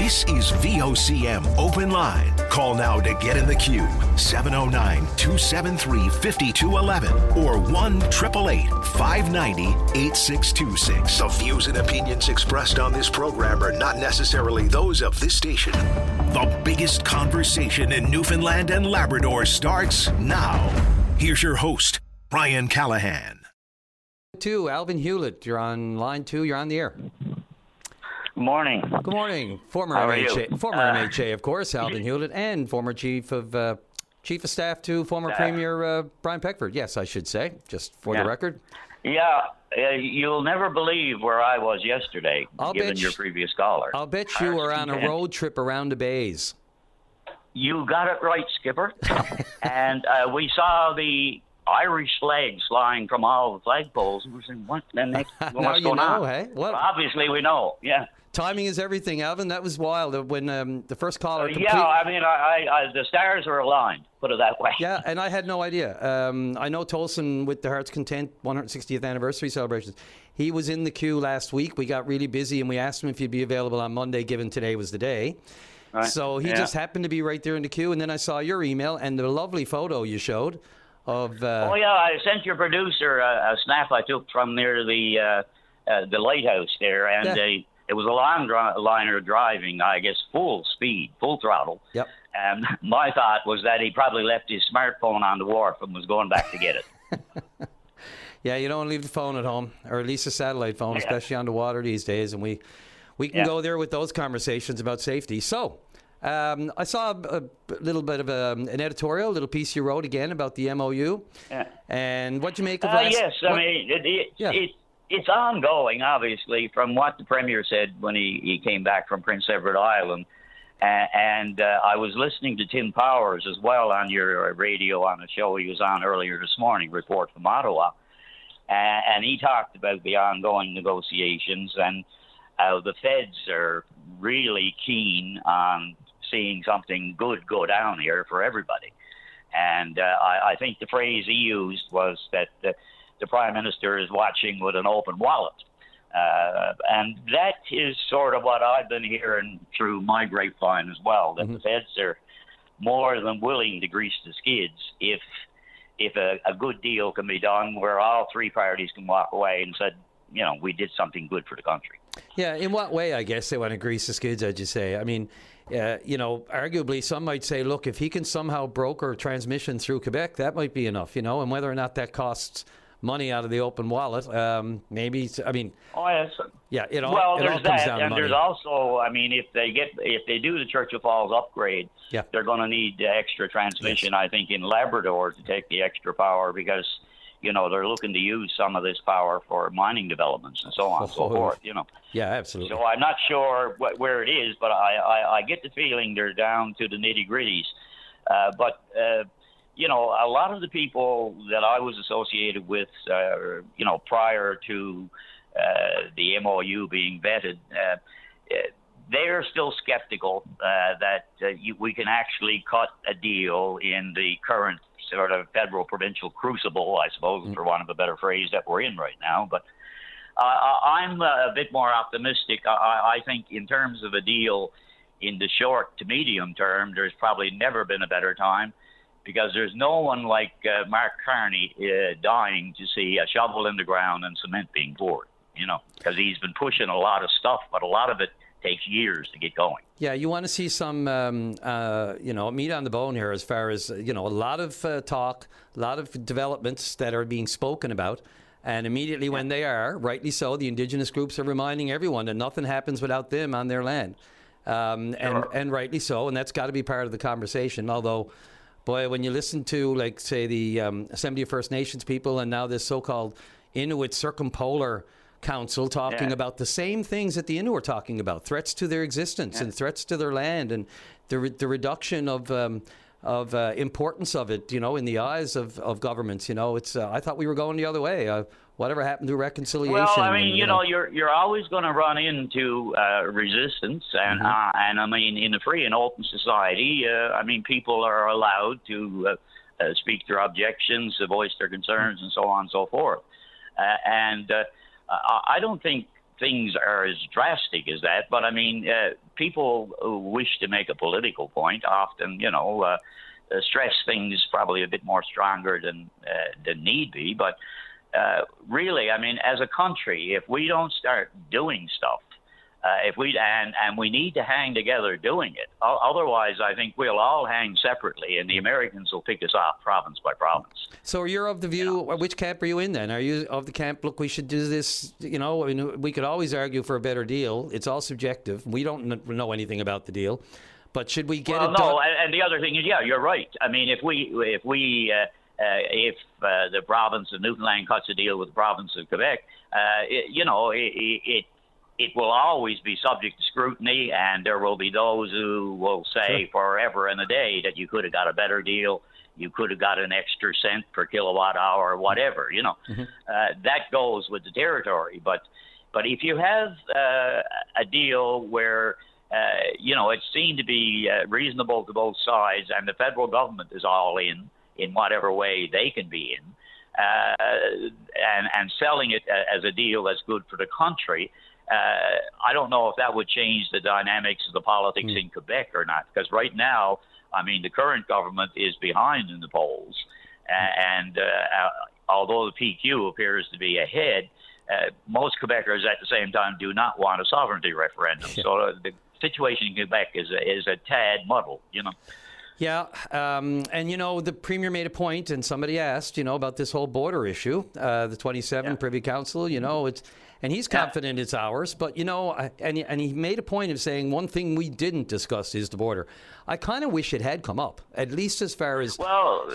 This is VOCM Open Line. Call now to get in the queue. 709-273-5211 or 1-888-590-8626. The views and opinions expressed on this program are not necessarily those of this station. The biggest conversation in Newfoundland and Labrador starts now. Here's your host, Brian Callahan. Alvin Hewlett, you're on line 2. You're on the air. Good morning. Good morning. Former How are MHA, you? former MHA, of course, Alvin Hewlett, and former chief of staff to former Premier Brian Peckford. Yes, I should say, just for the record. Yeah, you'll never believe where I was yesterday, given your previous caller. I'll bet you were on a road trip around the bays. You got it right, Skipper. And we saw the Irish flags flying from all the flagpoles. We were saying, what's going on? Hey? Well, obviously, we know, yeah. Timing is everything, Alvin. That was wild when the first caller... the stars were aligned, put it that way. Yeah, and I had no idea. I know Tolson with the Heart's Content 160th anniversary celebrations. He was in the queue last week. We got really busy, and we asked him if he'd be available on Monday, given today was the day. Right. So he just happened to be right there in the queue, and then I saw your email and the lovely photo you showed of... I sent your producer a snap I took from near the lighthouse there, and... It was a long-liner driving, I guess, full speed, full throttle. Yep. And my thought was that he probably left his smartphone on the wharf and was going back to get it. Yeah, you don't leave the phone at home, or at least a satellite phone, especially on the water these days. And we can go there with those conversations about safety. So I saw a little bit of an editorial, a little piece you wrote again about the MOU. Yeah. And what'd you make of last... Yes, it's ongoing, obviously, from what the Premier said when he came back from Prince Edward Island. And I was listening to Tim Powers as well on your radio on a show he was on earlier this morning, Report from Ottawa. And he talked about the ongoing negotiations and how the feds are really keen on seeing something good go down here for everybody. And I think the phrase he used was that... the Prime Minister is watching with an open wallet. And that is sort of what I've been hearing through my grapevine as well, that the feds are more than willing to grease the skids if a good deal can be done where all three parties can walk away and said, we did something good for the country. Yeah, in what way, I guess, they want to grease the skids, as you say? I mean, arguably some might say, look, if he can somehow broker transmission through Quebec, that might be enough, and whether or not that costs money out of the open wallet, maybe. I mean, it all there's comes that, down to and money. there's also, I mean, if they do the Churchill Falls upgrade, they're going to need extra transmission. Yes. I think in Labrador to take the extra power because they're looking to use some of this power for mining developments and so on and so forth. Yeah, absolutely. So I'm not sure where it is, but I get the feeling they're down to the nitty gritties. A lot of the people that I was associated with, prior to the MOU being vetted, they're still skeptical that we can actually cut a deal in the current sort of federal-provincial crucible, I suppose, for want of a better phrase, that we're in right now. But I'm a bit more optimistic. I think in terms of a deal in the short to medium term, there's probably never been a better time, because there's no one like Mark Carney dying to see a shovel in the ground and cement being poured, because he's been pushing a lot of stuff, but a lot of it takes years to get going. Yeah, you want to see some, meat on the bone here as far as, a lot of talk, a lot of developments that are being spoken about. And immediately when they are, rightly so, the Indigenous groups are reminding everyone that nothing happens without them on their land. And rightly so, and that's got to be part of the conversation, although... Boy, when you listen to, like, say, the Assembly of First Nations people and now this so-called Inuit Circumpolar Council talking about the same things that the Inuit are talking about, threats to their existence and threats to their land and the reduction of importance of it, in the eyes of governments. It's I thought we were going the other way. Whatever happened to reconciliation? Well, I mean, you're always going to run into resistance, and I mean, in a free and open society, people are allowed to speak their objections, to voice their concerns, and so on and so forth. I don't think things are as drastic as that, but I mean, people who wish to make a political point often, stress things probably a bit more stronger than need be. But really, I mean, as a country, if we don't start doing stuff, and we need to hang together doing it. Otherwise, I think we'll all hang separately, and the Americans will pick us off province by province. So you're of the view, which camp are you in then? Are you of the camp, look, we should do this, I mean, we could always argue for a better deal. It's all subjective. We don't know anything about the deal. But should we get it done? No, and the other thing is, you're right. I mean, if the province of Newfoundland cuts a deal with the province of Quebec, it will always be subject to scrutiny, and there will be those who will say forever and a day that you could have got a better deal, you could have got an extra cent per kilowatt hour, or whatever. That goes with the territory. But if you have a deal where it's seen to be reasonable to both sides, and the federal government is all in whatever way they can be in, and selling it as a deal that's good for the country. I don't know if that would change the dynamics of the politics in Quebec or not, because right now, I mean, the current government is behind in the polls, and although the PQ appears to be ahead, most Quebecers at the same time do not want a sovereignty referendum. So the situation in Quebec is a tad muddled, Yeah, and the Premier made a point, and somebody asked, about this whole border issue, the 27 Privy Council, and he's confident it's ours, but, and he made a point of saying one thing we didn't discuss is the border. I kind of wish it had come up, at least as far as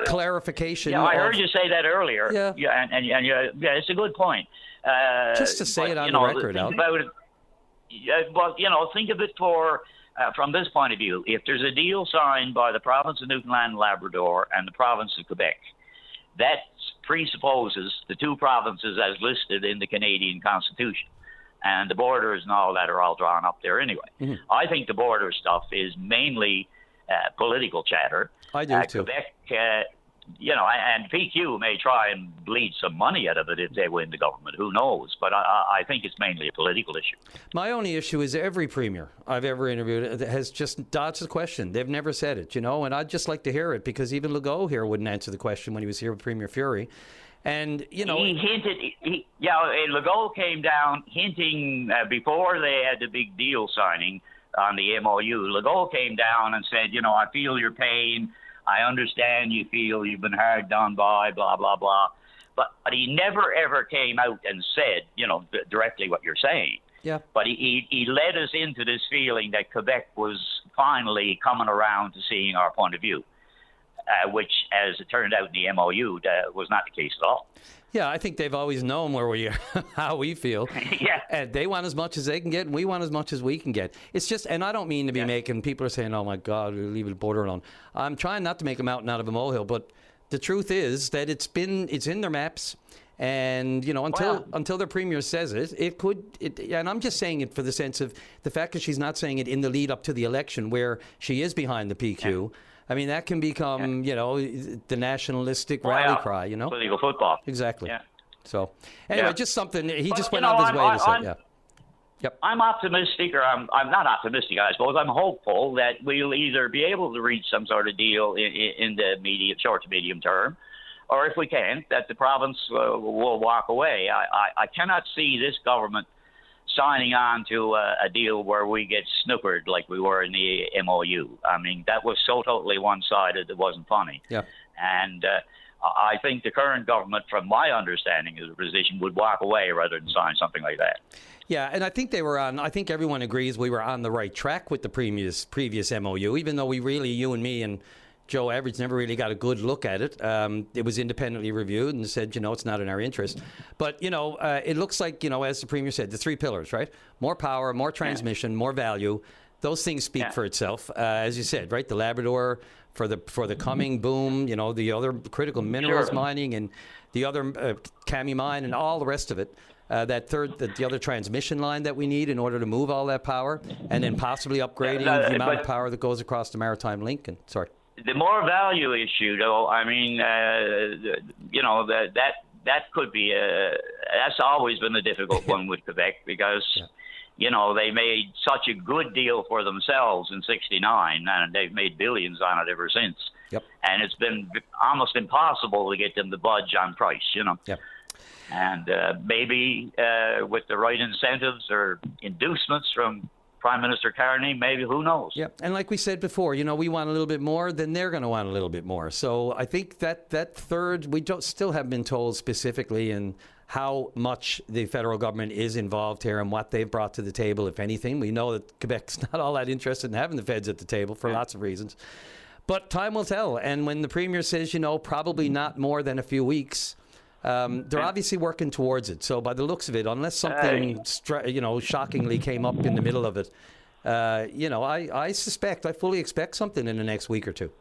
clarification. Yeah, I heard you say that earlier. Yeah, and it's a good point. Just to say it on the record, Al. Think of it from this point of view. If there's a deal signed by the province of Newfoundland and Labrador and the province of Quebec, that presupposes the two provinces as listed in the Canadian Constitution. And the borders and all that are all drawn up there anyway. Mm-hmm. I think the border stuff is mainly political chatter. I do too. Quebec, and PQ may try and bleed some money out of it if they win the government. Who knows? But I think it's mainly a political issue. My only issue is every premier I've ever interviewed has just dodged the question. They've never said it, and I'd just like to hear it, because even Legault here wouldn't answer the question when he was here with Premier Fury. And, he hinted, Legault came down hinting before they had the big deal signing on the MOU. Legault came down and said, I feel your pain. I understand you feel you've been hard done by, blah, blah, blah. But he never, ever came out and said, directly what you're saying. Yeah. But he led us into this feeling that Quebec was finally coming around to seeing our point of view, which, as it turned out in the MOU, was not the case at all. Yeah, I think they've always known where we are, how we feel. Yeah. And they want as much as they can get, and we want as much as we can get. It's just, and I don't mean to be making, people are saying, oh my God, we'll leave the border alone. I'm trying not to make a mountain out of a molehill, but the truth is that it's in their maps. And, until their premier says it could, and I'm just saying it for the sense of the fact that she's not saying it in the lead up to the election where she is behind the PQ. Yeah. I mean, that can become, the nationalistic rally cry, Political football. Exactly. Yeah. So, anyway, just something, he just went out of his way to say, Yep. I'm optimistic, or I'm not optimistic, I suppose. I'm hopeful that we'll either be able to reach some sort of deal in the short to medium term, or if we can't, that the province will walk away. I cannot see this government signing on to a deal where we get snookered like we were in the MOU. I mean, that was so totally one-sided it wasn't funny. Yeah. And I think the current government, from my understanding of the position, would walk away rather than sign something like that. Yeah, and I think I think everyone agrees we were on the right track with the previous MOU, even though you and me and Joe Average never really got a good look at it. It was independently reviewed and said, it's not in our interest. But, it looks like, as the Premier said, the three pillars, right? More power, more transmission, more value. Those things speak for itself. As you said, right? The Labrador for the coming boom, the other critical minerals mining and the other Kami mine and all the rest of it. The other transmission line that we need in order to move all that power, and then possibly upgrading the amount of power that goes across the maritime link. The more value issue, though, I mean, that that could be that's always been a difficult one with Quebec because, they made such a good deal for themselves in '69, and they've made billions on it ever since. Yep. And it's been almost impossible to get them to budge on price, Yep. And maybe with the right incentives or inducements from Prime Minister Carney, maybe, who knows? Yeah, and like we said before, we want a little bit more, then they're going to want a little bit more. So I think that third, we still haven't been told specifically in how much the federal government is involved here and what they've brought to the table, if anything. We know that Quebec's not all that interested in having the feds at the table for lots of reasons. But time will tell. And when the Premier says, probably not more than a few weeks, they're obviously working towards it. So by the looks of it, unless something, shockingly came up in the middle of it, I fully expect something in the next week or two.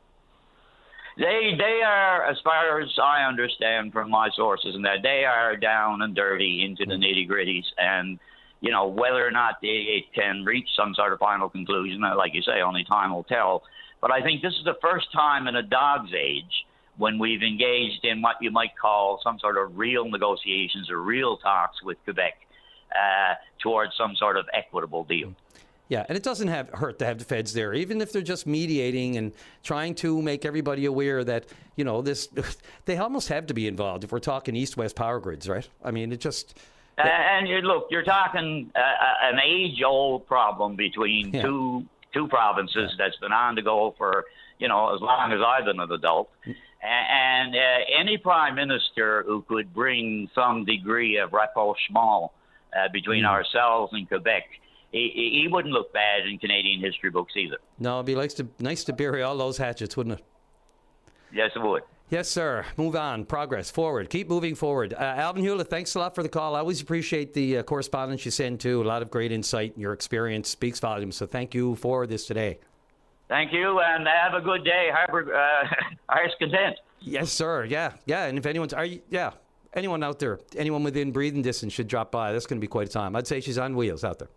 They are, as far as I understand from my sources, and that they are down and dirty into the nitty-gritties, and whether or not it can reach some sort of final conclusion, like you say, only time will tell. But I think this is the first time in a dog's age when we've engaged in what you might call some sort of real negotiations or real talks with Quebec towards some sort of equitable deal. Yeah, and it doesn't hurt to have the feds there, even if they're just mediating and trying to make everybody aware that, they almost have to be involved if we're talking east-west power grids, right? I mean, it just... And you're talking an age-old problem between two provinces that's been on the go for, as long as I've been an adult. And any prime minister who could bring some degree of rapprochement between ourselves and Quebec, he wouldn't look bad in Canadian history books either. No, it'd be nice to bury all those hatchets, wouldn't it? Yes, it would. Yes, sir. Move on. Progress. Forward. Keep moving forward. Alvin Hewlett, thanks a lot for the call. I always appreciate the correspondence you send, too. A lot of great insight. Your experience speaks volumes. So thank you for this today. Thank you, and have a good day. Heart's content. Yes, sir. Yeah. And if anyone out there, anyone within breathing distance should drop by. That's going to be quite a time. I'd say she's on wheels out there.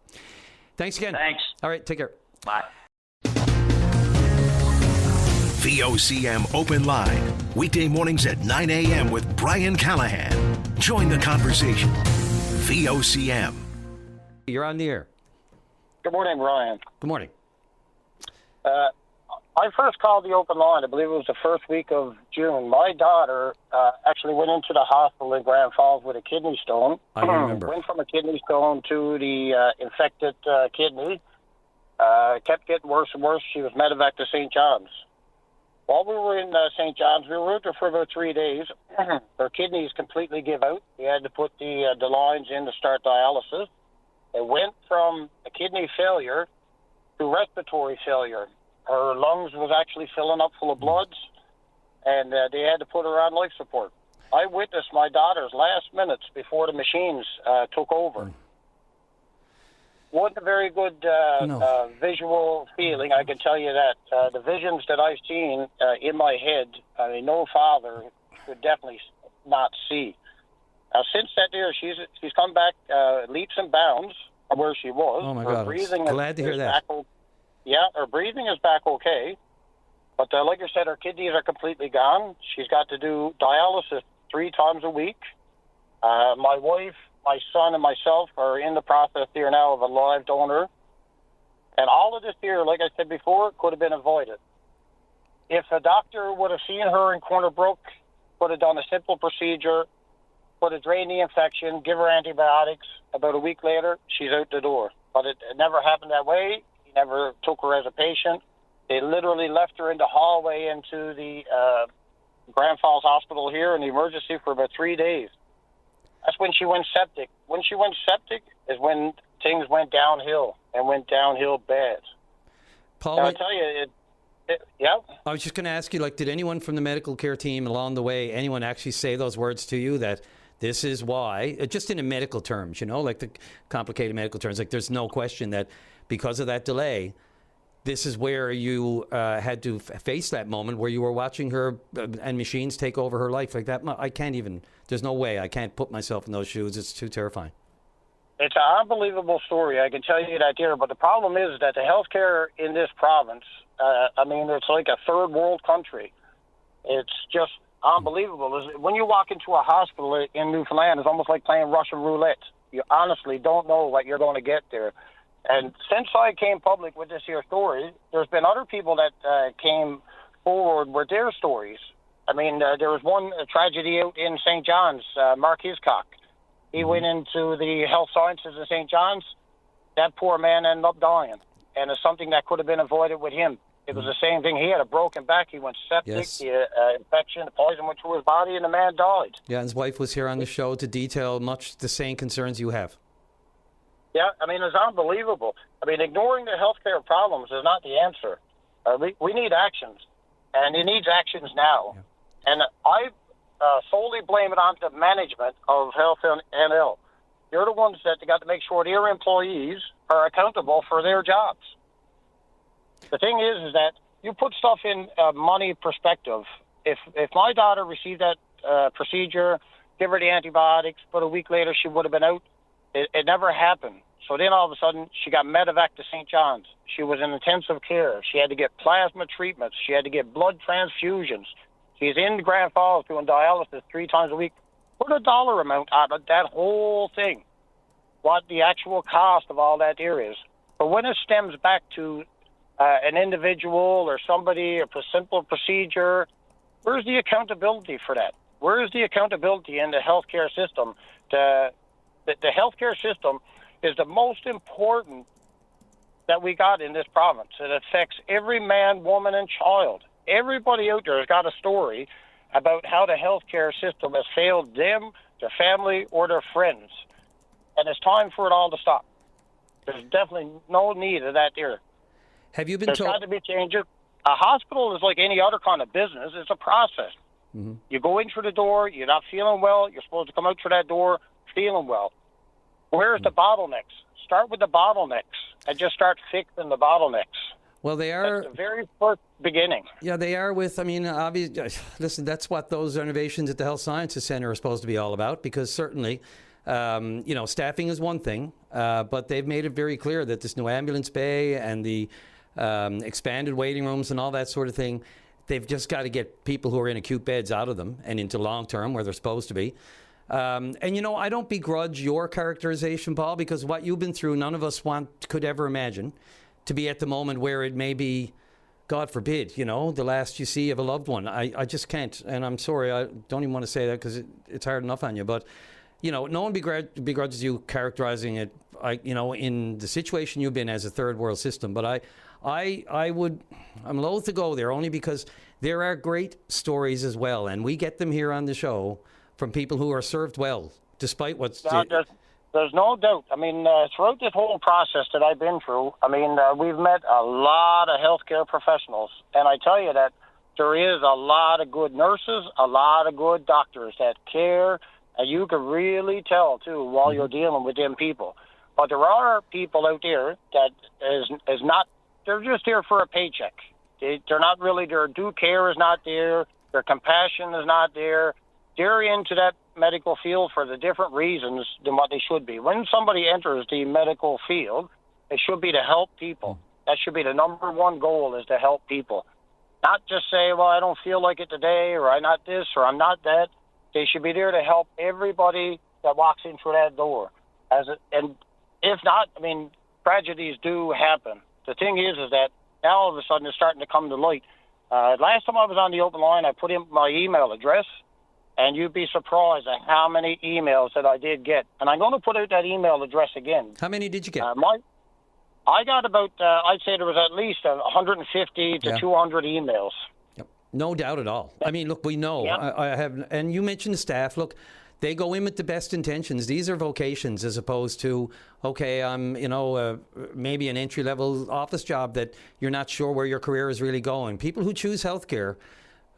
Thanks again. Thanks. All right. Take care. Bye. VOCM Open Line. Weekday mornings at 9 a.m. with Brian Callahan. Join the conversation. VOCM. You're on the air. Good morning, Brian. Good morning. I first called the open line, I believe it was the first week of June. My daughter actually went into the hospital in Grand Falls with a kidney stone. I remember. Went from a kidney stone to the infected kidney. Kept getting worse and worse. She was medevaced to St. John's. While we were in St. John's, we were with her for about 3 days. Her kidneys completely give out. We had to put the lines in to start dialysis. It went from a kidney failure to respiratory failure. Her lungs was actually filling up full of bloods, and they had to put her on life support. I witnessed my daughter's last minutes before the machines took over. Wasn't a very good visual feeling, I can tell you that. The visions that I've seen in my head, no father could definitely not see. Since that year, she's come back leaps and bounds from where she was. Oh, my God. Glad to hear that. Her breathing is back okay. But like I said, her kidneys are completely gone. She's got to do dialysis 3 times a week. My wife, my son, and myself are in the process here now of a live donor. And all of this here, like I said before, could have been avoided. If a doctor would have seen her in Corner Brook, would have done a simple procedure, would have drained the infection, give her antibiotics, about a week later, she's out the door. But it never happened that way. He never took her as a patient. They literally left her in the hallway into the Grand Falls Hospital here in the emergency for about 3 days. That's when she went septic. When she went septic is when things went downhill, and went downhill bad. Paul, I'll tell you, yeah. I was just going to ask you, did anyone from the medical care team along the way, anyone actually say those words to you that this is why, just in a medical terms, the complicated medical terms, there's no question that because of that delay, this is where you had to face that moment where you were watching her and machines take over her life like that. I can't even, there's no way I can't put myself in those shoes. It's too terrifying. It's an unbelievable story, I can tell you that there. But the problem is that the healthcare in this province, it's like a third world country. It's just unbelievable is when you walk into a hospital in Newfoundland, it's almost like playing Russian roulette. You honestly don't know what you're going to get there. And since I came public with this here story, there's been other people that came forward with their stories. I mean, there was one tragedy out in St. John's, Mark Hiscock. He went into the health sciences in St. John's. That poor man ended up dying. And it's something that could have been avoided with him. It was the same thing. He had a broken back. He went septic. Yes. The infection, the poison went through his body, and the man died. Yeah, and his wife was here on the show to detail much the same concerns you have. Yeah, I mean, it's unbelievable. I mean, ignoring the healthcare problems is not the answer. We need actions, and it needs actions now. Yeah. And I solely blame it on the management of Health NL. They're the ones that got to make sure their employees are accountable for their jobs. The thing is that you put stuff in money perspective. If my daughter received that procedure, give her the antibiotics, but a week later she would have been out, it never happened. So then all of a sudden she got medevac to St. John's. She was in intensive care. She had to get plasma treatments. She had to get blood transfusions. She's in Grand Falls doing dialysis 3 times a week. Put a dollar amount out of that whole thing, what the actual cost of all that there is. But when it stems back to an individual or somebody, a simple procedure, where's the accountability for that? Where is the accountability in the healthcare system? The healthcare system is the most important that we got in this province. It affects every man, woman, and child. Everybody out there has got a story about how the healthcare system has failed them, their family, or their friends. And it's time for it all to stop. There's definitely no need of that there. Have you been There's told? got to be changes. A hospital is like any other kind of business. It's a process. Mm-hmm. You go in through the door, you're not feeling well, you're supposed to come out through that door feeling well. Where's the bottlenecks? Start with the bottlenecks and just start fixing the bottlenecks. Well, they are. That's the very first beginning. Yeah, they are with, I mean, obviously, listen, that's what those innovations at the Health Sciences Centre are supposed to be all about, because certainly, staffing is one thing, but they've made it very clear that this new ambulance bay and the expanded waiting rooms and all that sort of thing, they've just got to get people who are in acute beds out of them and into long-term where they're supposed to be. And, I don't begrudge your characterization, Paul, because what you've been through, none of us could ever imagine to be at the moment where it may be, God forbid, the last you see of a loved one. I just can't. And I'm sorry, I don't even want to say that because it's hard enough on you. But, no one begrudges you characterizing it, in the situation you've been as a third world system. But I'm loath to go there only because there are great stories as well. And we get them here on the show from people who are served well, despite what's... There's no doubt. I mean, throughout this whole process that I've been through, we've met a lot of healthcare professionals. And I tell you that there is a lot of good nurses, a lot of good doctors that care. And you can really tell, too, while you're dealing with them people. But there are people out there that is not... They're just here for a paycheck. They're not really... Their due care is not there. Their compassion is not there. They're into that medical field for the different reasons than what they should be. When somebody enters the medical field, it should be to help people. That should be the number one goal, is to help people. Not just say, well, I don't feel like it today, or I'm not this, or I'm not that. They should be there to help everybody that walks in through that door. And if not, tragedies do happen. The thing is that now all of a sudden it's starting to come to light. Last time I was on the open line, I put in my email address, and you'd be surprised at how many emails that I did get. And I'm going to put out that email address again. How many did you get? I got about, I'd say there was at least 150 to 200 emails. Yep. No doubt at all. I mean, look, we know. Yep. I have, and you mentioned the staff. Look, they go in with the best intentions. These are vocations as opposed to, okay, I'm, maybe an entry-level office job that you're not sure where your career is really going. People who choose healthcare,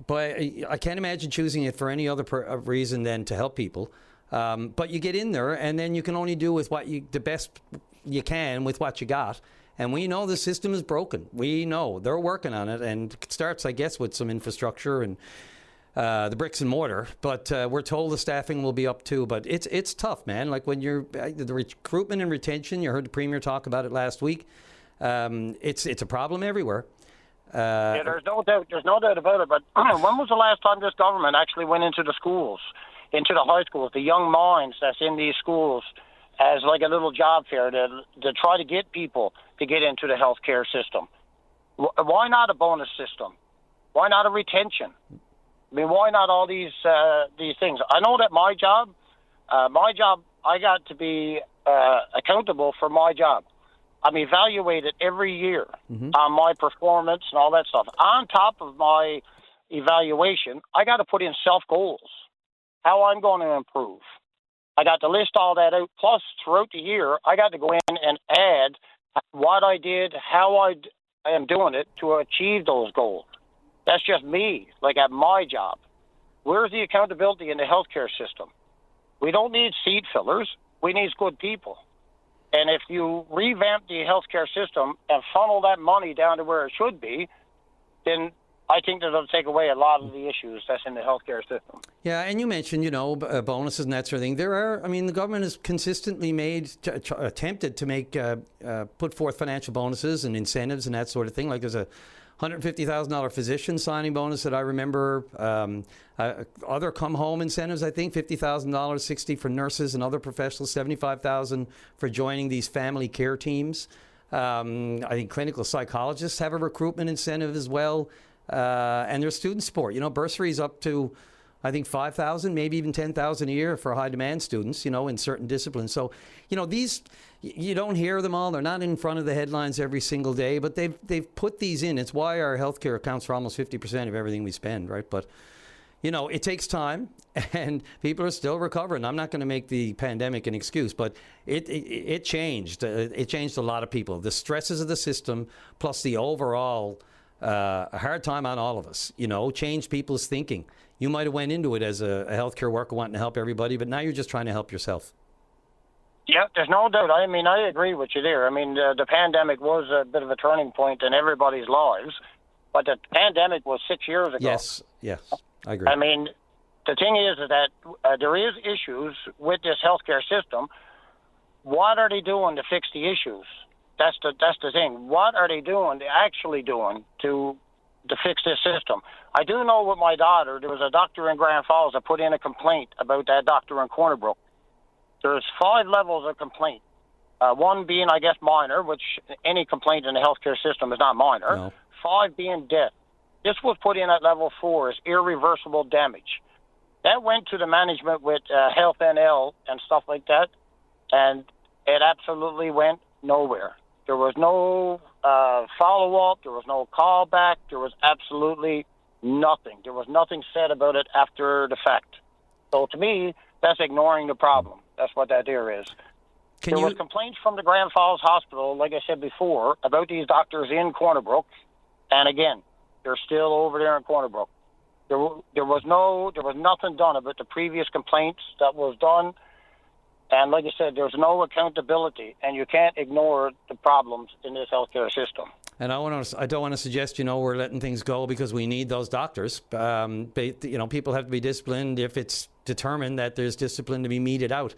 but I can't imagine choosing it for any other reason than to help people. But you get in there, and then you can only do with the best you can with what you got. And we know the system is broken. We know they're working on it, and it starts, I guess, with some infrastructure and the bricks and mortar. But we're told the staffing will be up too. But it's tough, man. Like when you're the recruitment and retention. You heard the Premier talk about it last week. It's a problem everywhere. Yeah, there's no doubt. There's no doubt about it. But when was the last time this government actually went into the schools, into the high schools, the young minds that's in these schools, as like a little job fair to try to get people to get into the healthcare system? Why not a bonus system? Why not a retention? I mean, why not all these things? I know that my job, I got to be accountable for my job. I'm evaluated every year on my performance and all that stuff. On top of my evaluation, I got to put in self-goals, how I'm going to improve. I got to list all that out. Plus, throughout the year, I got to go in and add what I did, how I am doing it to achieve those goals. That's just me, like at my job. Where's the accountability in the healthcare system? We don't need seat fillers. We need good people. And if you revamp the healthcare system and funnel that money down to where it should be, then I think that'll take away a lot of the issues that's in the healthcare system. Yeah, and you mentioned, bonuses and that sort of thing. The government has consistently attempted to make, put forth financial bonuses and incentives and that sort of thing. Like there's a $150,000 physician signing bonus that I remember. Other come-home incentives, I think, $50,000, $60,000 for nurses and other professionals, $75,000 for joining these family care teams. I think clinical psychologists have a recruitment incentive as well. And there's student support. Bursaries up to, I think, $5,000, maybe even $10,000 a year for high-demand students, in certain disciplines. So, these, you don't hear them all. They're not in front of the headlines every single day, but they've put these in. It's why our healthcare accounts for almost 50% of everything we spend, right? But, it takes time, and people are still recovering. I'm not going to make the pandemic an excuse, but it changed. It changed a lot of people. The stresses of the system, plus the overall a hard time on all of us, changed people's thinking. You might have went into it as a healthcare worker wanting to help everybody, but now you're just trying to help yourself. Yeah, there's no doubt. I mean, I agree with you there. I mean, the pandemic was a bit of a turning point in everybody's lives, but the pandemic was 6 years ago. Yes, I agree. I mean, the thing is that there is issues with this healthcare system. What are they doing to fix the issues? That's the thing. What are they actually doing to fix this system? I do know with my daughter, there was a doctor in Grand Falls that put in a complaint about that doctor in Corner Brook. There's 5 levels of complaint. One being, I guess, minor, which any complaint in the healthcare system is not minor. No. 5 being death. This was put in at level 4 as irreversible damage. That went to the management with Health NL and stuff like that, and it absolutely went nowhere. There was no follow-up. There was no callback. There was absolutely nothing. There was nothing said about it after the fact. So to me, that's ignoring the problem. That's what that there is. There was complaints from the Grand Falls Hospital, like I said before, about these doctors in Corner Brook. And again, they're still over there in Corner Brook. There was nothing done about the previous complaints that was done. And like I said, there's no accountability, and you can't ignore the problems in this healthcare system. And I don't want to suggest, we're letting things go because we need those doctors. People have to be disciplined if it's determined that there's discipline to be meted out.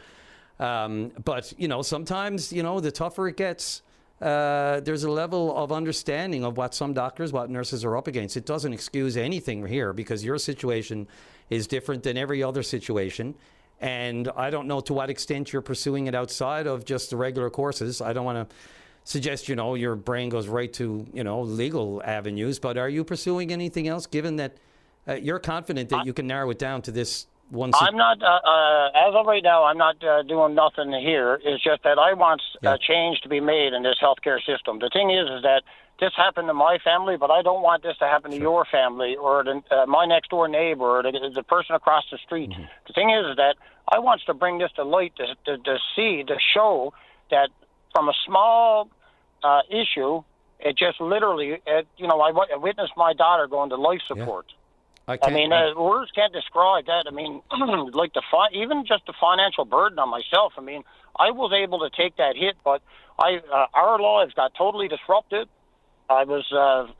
But sometimes, the tougher it gets, there's a level of understanding of what some doctors, what nurses are up against. It doesn't excuse anything here because your situation is different than every other situation. And I don't know to what extent you're pursuing it outside of just the regular courses. I don't want to suggest, your brain goes right to, legal avenues. But are you pursuing anything else, given that you're confident that you can narrow it down to this one? I'm not, as of right now, I'm not doing nothing here. It's just that I want a change to be made in this healthcare system. The thing is that this happened to my family, but I don't want this to happen to your family or my next door neighbor or the person across the street. Mm-hmm. The thing is that I want to bring this to light to show that from a small issue, it just literally, I witnessed my daughter going to life support. Yeah. I mean, words can't describe that. I mean, like even just the financial burden on myself. I mean, I was able to take that hit, but our lives got totally disrupted. I was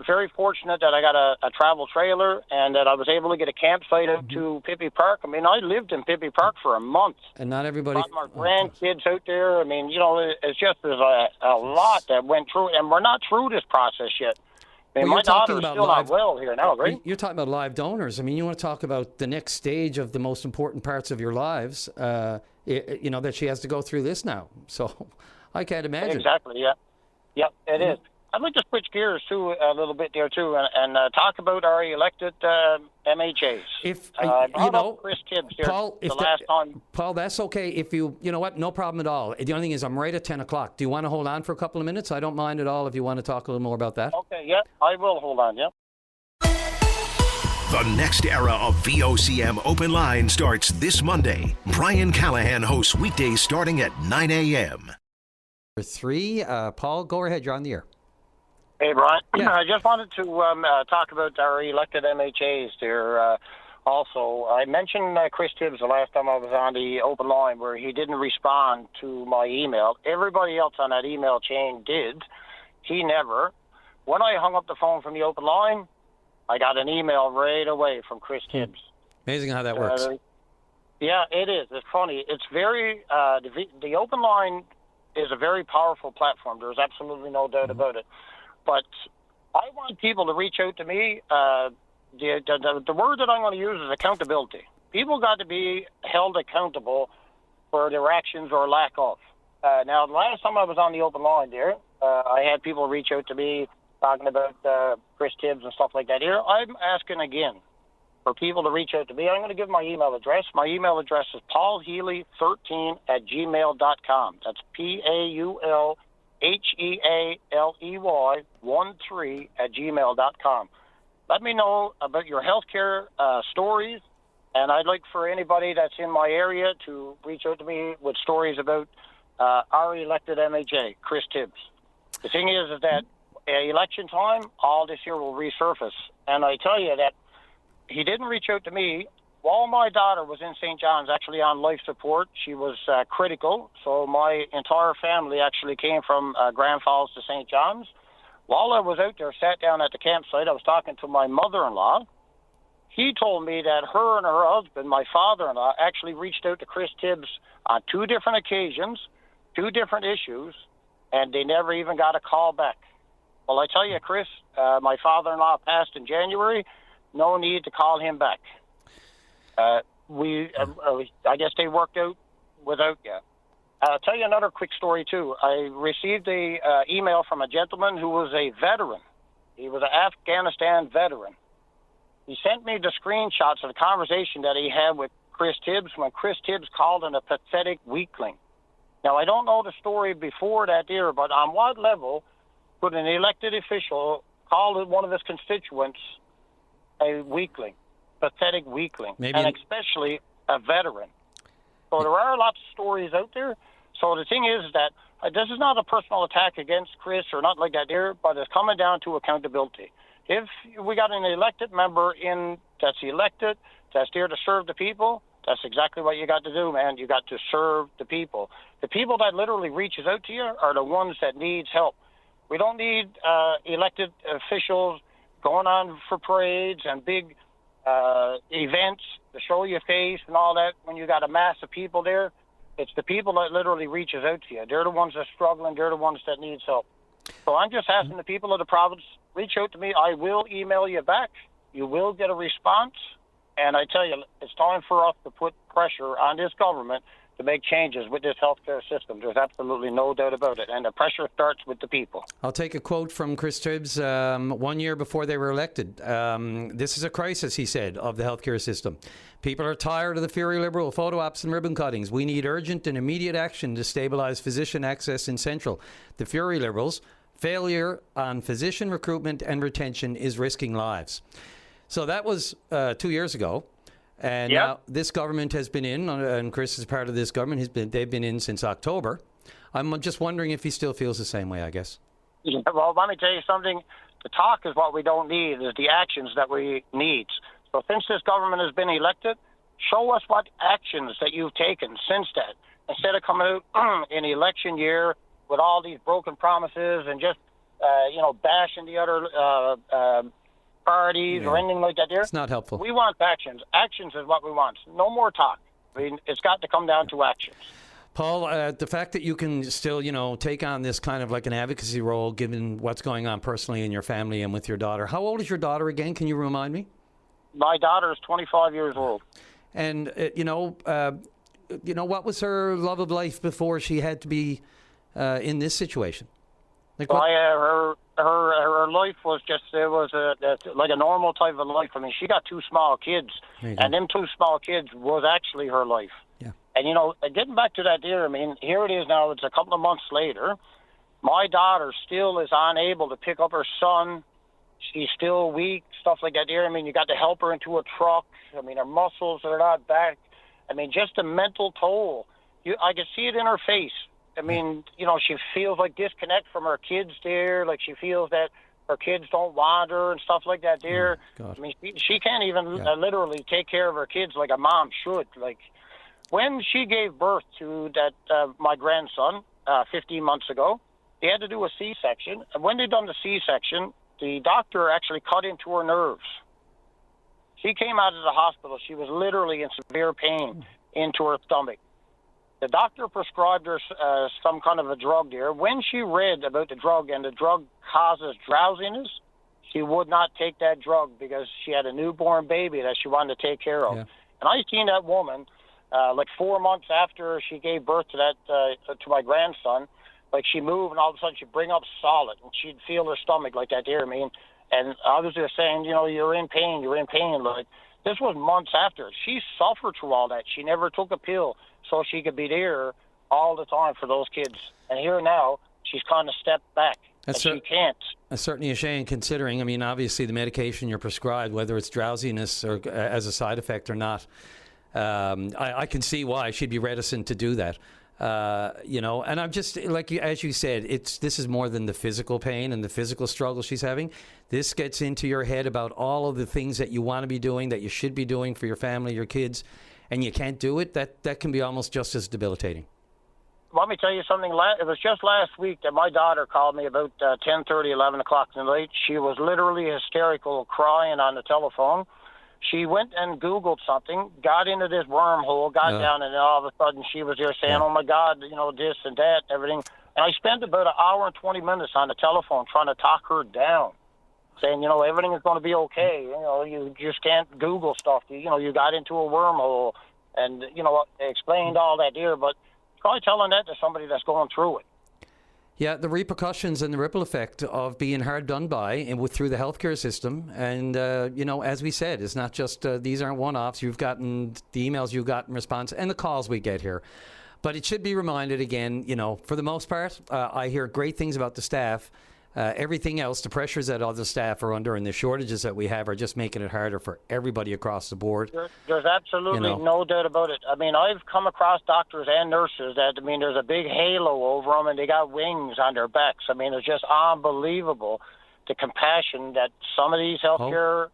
very fortunate that I got a travel trailer and that I was able to get a campsite out to Pippi Park. I mean, I lived in Pippi Park for a month. And not everybody... Got my grandkids out there. I mean, it's just there's a lot that went through, and we're not through this process yet. mean, Well, my daughter's still not well here now, right? You're talking about live donors. I mean, you want to talk about the next stage of the most important parts of your lives, that she has to go through this now. So I can't imagine. Exactly, yeah. Yeah, it is. I'd like to switch gears, too, a little bit there, too, and talk about our elected MHAs. If, Chris Tibbs here Paul, last time. Paul, that's okay. If you know what, no problem at all. The only thing is I'm right at 10 o'clock. Do you want to hold on for a couple of minutes? I don't mind at all if you want to talk a little more about that. Okay, yeah, I will hold on, yeah. The next era of VOCM Open Line starts this Monday. Brian Callahan hosts weekdays starting at 9 a.m. For 3, Paul, go ahead. You're on the air. Hey, Brian. Yeah. I just wanted to talk about our elected MHAs there. Also, I mentioned Chris Tibbs the last time I was on the open line where he didn't respond to my email. Everybody else on that email chain did. He never. When I hung up the phone from the open line, I got an email right away from Chris Tibbs. Amazing how that works. Yeah, it is. It's funny. It's very the open line is a very powerful platform. There's absolutely no doubt about it. But I want people to reach out to me. The word that I'm going to use is accountability. People got to be held accountable for their actions or lack of. Now, the last time I was on the open line there, I had people reach out to me talking about Chris Tibbs and stuff like that here. I'm asking again for people to reach out to me. I'm going to give my email address. My email address is paulhealy13@gmail.com. That's PAULHEALEY 13@gmail.com. Let me know about your healthcare stories, and I'd like for anybody that's in my area to reach out to me with stories about our elected MHA, Chris Tibbs. The thing is that election time, all this here will resurface, and I tell you that he didn't reach out to me. While my daughter was in St. John's, actually on life support, she was critical. So my entire family actually came from Grand Falls to St. John's. While I was out there, sat down at the campsite, I was talking to my mother-in-law. He told me that her and her husband, my father-in-law, actually reached out to Chris Tibbs on 2 different occasions, 2 different issues, and they never even got a call back. Well, I tell you, Chris, my father-in-law passed in January. No need to call him back. I guess they worked out without you. I'll tell you another quick story, too. I received a email from a gentleman who was a veteran. He was an Afghanistan veteran. He sent me the screenshots of the conversation that he had with Chris Tibbs when Chris Tibbs called him a pathetic weakling. Now, I don't know the story before that there, but on what level could an elected official call one of his constituents a weakling? Pathetic weakling, and especially a veteran. So there are lots of stories out there. So the thing is that this is not a personal attack against Chris or not like that there, but it's coming down to accountability. If we got an elected member that's elected, that's there to serve the people, that's exactly what you got to do, man. You got to serve the people. The people that literally reaches out to you are the ones that needs help. We don't need elected officials going on for parades and big events to show your face and all that when you got a mass of people there. It's the people that literally reaches out to you. They're the ones that are struggling. They're the ones that needs help. So I'm just asking the people of the province, reach out to me. I will email you back. You will get a response. And I tell you, it's time for us to put pressure on this government to make changes with this healthcare system. There's absolutely no doubt about it. And the pressure starts with the people. I'll take a quote from Chris Tibbs 1 year before they were elected. This is a crisis, he said, of the healthcare system. People are tired of the Fury Liberal photo ops and ribbon cuttings. We need urgent and immediate action to stabilise physician access in Central. The Fury Liberals' failure on physician recruitment and retention is risking lives. So that was 2 years ago. And now this government has been in, and Chris is part of this government. They've been in since October. I'm just wondering if he still feels the same way, I guess. Yeah, well, let me tell you something. The talk is what we don't need. It's the actions that we need. So since this government has been elected, show us what actions that you've taken since that. Instead of coming out in election year with all these broken promises and just, bashing the other parties or anything like that there. It's not helpful. We want actions. Actions is what we want. No more talk. I mean, it's got to come down to actions. Paul, the fact that you can still, take on this kind of like an advocacy role, given what's going on personally in your family and with your daughter. How old is your daughter again? Can you remind me? My daughter is 25 years old. And, what was her love of life before she had to be in this situation? Like her life was just, it was like a normal type of life. I mean, she got 2 small kids, and them 2 small kids was actually her life. Yeah. And, getting back to that deer, I mean, here it is now, it's a couple of months later. My daughter still is unable to pick up her son. She's still weak, stuff like that there. I mean, you got to help her into a truck. I mean, her muscles are not back. I mean, just a mental toll. I can see it in her face. I mean, she feels like disconnect from her kids there. Like she feels that her kids don't want her and stuff like that there. I mean, she can't even literally take care of her kids like a mom should. Like when she gave birth to that my grandson 15 months ago, they had to do a C-section. And when they done the C-section, the doctor actually cut into her nerves. She came out of the hospital. She was literally in severe pain into her stomach. The doctor prescribed her some kind of a drug there. When she read about the drug and the drug causes drowsiness, she would not take that drug because she had a newborn baby that she wanted to take care of. Yeah. And I seen that woman like 4 months after she gave birth to that to my grandson. Like she moved and all of a sudden she'd bring up solid and she'd feel her stomach like that there. I mean, and I was just saying, you're in pain. Like this was months after. She suffered through all that. She never took a pill so she could be there all the time for those kids. And here now, she's kind of stepped back. She can't. That's certainly a shame considering, I mean, obviously the medication you're prescribed, whether it's drowsiness or as a side effect or not, I can see why she'd be reticent to do that. And I'm just, like as you said, this is more than the physical pain and the physical struggle she's having. This gets into your head about all of the things that you want to be doing, that you should be doing for your family, your kids, and you can't do it. That can be almost just as debilitating. Let me tell you something. It was just last week that my daughter called me about 10:30, 11 o'clock in the night. She was literally hysterical, crying on the telephone. She went and Googled something, got into this wormhole, got down, and then all of a sudden she was there saying, oh, my God, this and that, everything. And I spent about an hour and 20 minutes on the telephone trying to talk her down, saying, everything is going to be okay. You just can't Google stuff. You got into a wormhole and, explained all that there. But try telling that to somebody that's going through it. Yeah, the repercussions and the ripple effect of being hard done by and through the healthcare system. And, as we said, it's not just these aren't one-offs. You've gotten the emails you've got in response and the calls we get here. But it should be reminded again, for the most part, I hear great things about the staff. Everything else, the pressures that other staff are under and the shortages that we have are just making it harder for everybody across the board. There's absolutely no doubt about it. I mean, I've come across doctors and nurses that, there's a big halo over them and they got wings on their backs. I mean, it's just unbelievable the compassion that some of these healthcare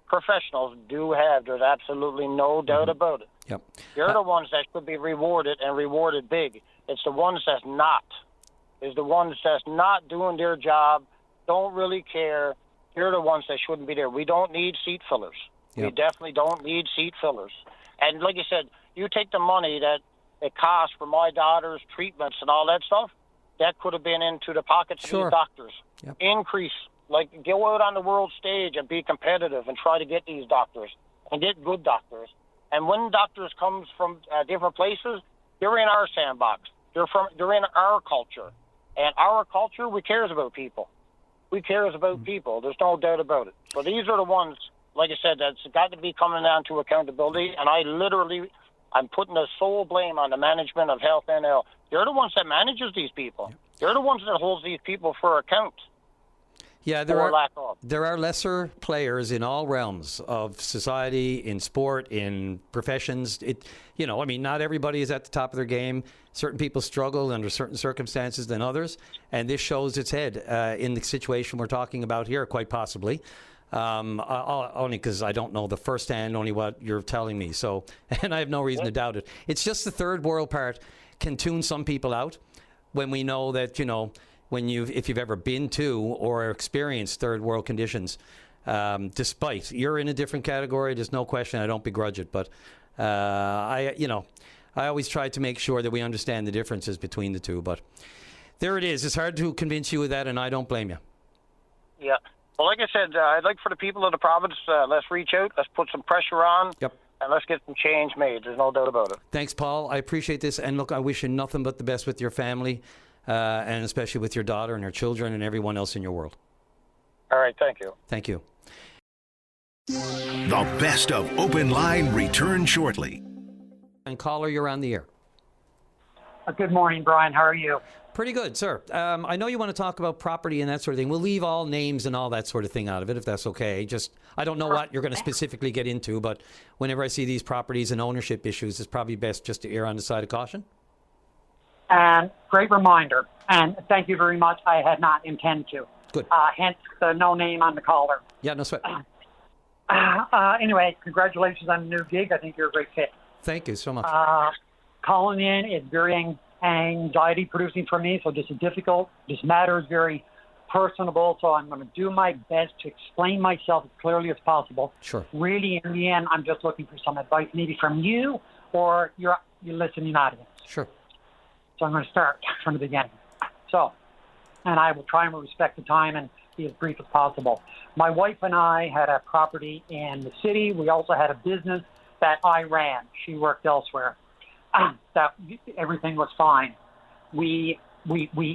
professionals do have. There's absolutely no doubt about it. Yep. They're the ones that should be rewarded and rewarded big. It's the ones that's not. Is the ones that's not doing their job, don't really care. They're the ones that shouldn't be there. We don't need seat fillers. Yep. We definitely don't need seat fillers. And like you said, you take the money that it costs for my daughter's treatments and all that stuff, that could have been into the pockets of these doctors. Yep. Increase, go out on the world stage and be competitive and try to get these doctors and get good doctors. And when doctors comes from different places, they're in our sandbox. They're in our culture. And our culture, we cares about people. We cares about people. There's no doubt about it. So these are the ones, like I said, that's got to be coming down to accountability. And I'm putting the sole blame on the management of Health NL. They're the ones that manages these people. They're the ones that holds these people for account. Yeah, there are lesser players in all realms of society, in sport, in professions. Not everybody is at the top of their game. Certain people struggle under certain circumstances than others, and this shows its head in the situation we're talking about here, quite possibly. Only because I don't know the firsthand, only what you're telling me. So, and I have no reason to doubt it. It's just the third world part can tune some people out when we know that, if you've ever been to or experienced third world conditions, despite you're in a different category, there's no question. I don't begrudge it, but I always try to make sure that we understand the differences between the two. But there it is. It's hard to convince you of that, and I don't blame you. Yeah. Well, like I said, I'd like for the people of the province, let's reach out, let's put some pressure on, Yep. and let's get some change made. There's no doubt about it. Thanks, Paul. I appreciate this. And look, I wish you nothing but the best with your family, and especially with your daughter and her children and everyone else in your world. All right. Thank you. Thank you. The best of Open Line returns shortly. And caller, you're on the air. Good morning, Brian. How are you? Pretty good, sir. I know you want to talk about property and that sort of thing. We'll leave all names and all that sort of thing out of it, if that's okay. I don't know what you're going to specifically get into, but whenever I see these properties and ownership issues, it's probably best just to err on the side of caution. And great reminder. And thank you very much. I had not intended to. Good. Hence the no name on the caller. Yeah, no sweat. Anyway, congratulations on the new gig. I think you're a great fit. Thank you so much. Calling in is very anxiety producing for me, so this is difficult. This matter is very personable, so I'm going to do my best to explain myself as clearly as possible. Sure. Really, in the end, I'm just looking for some advice, maybe from you or your listening audience. Sure. So I'm going to start from the beginning. So, and I will try and respect the time and be as brief as possible. My wife and I had a property in the city. We also had a business that I ran. She worked elsewhere. That everything was fine. We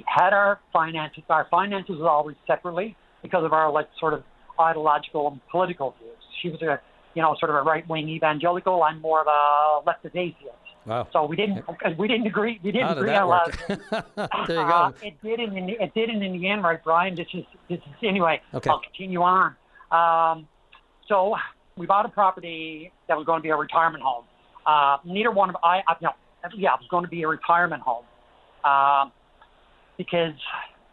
had our finances. Our finances were always separately because of our sort of ideological and political views. She was sort of a right-wing evangelical. I'm more of a leftist atheist. Wow. So we didn't agree. We didn't How did agree that on a lot work? of things. There you go. It did in the end, right, Brian? This is anyway. Okay. I'll continue on. So we bought a property that was going to be a retirement home. Neither one of it was going to be a retirement home because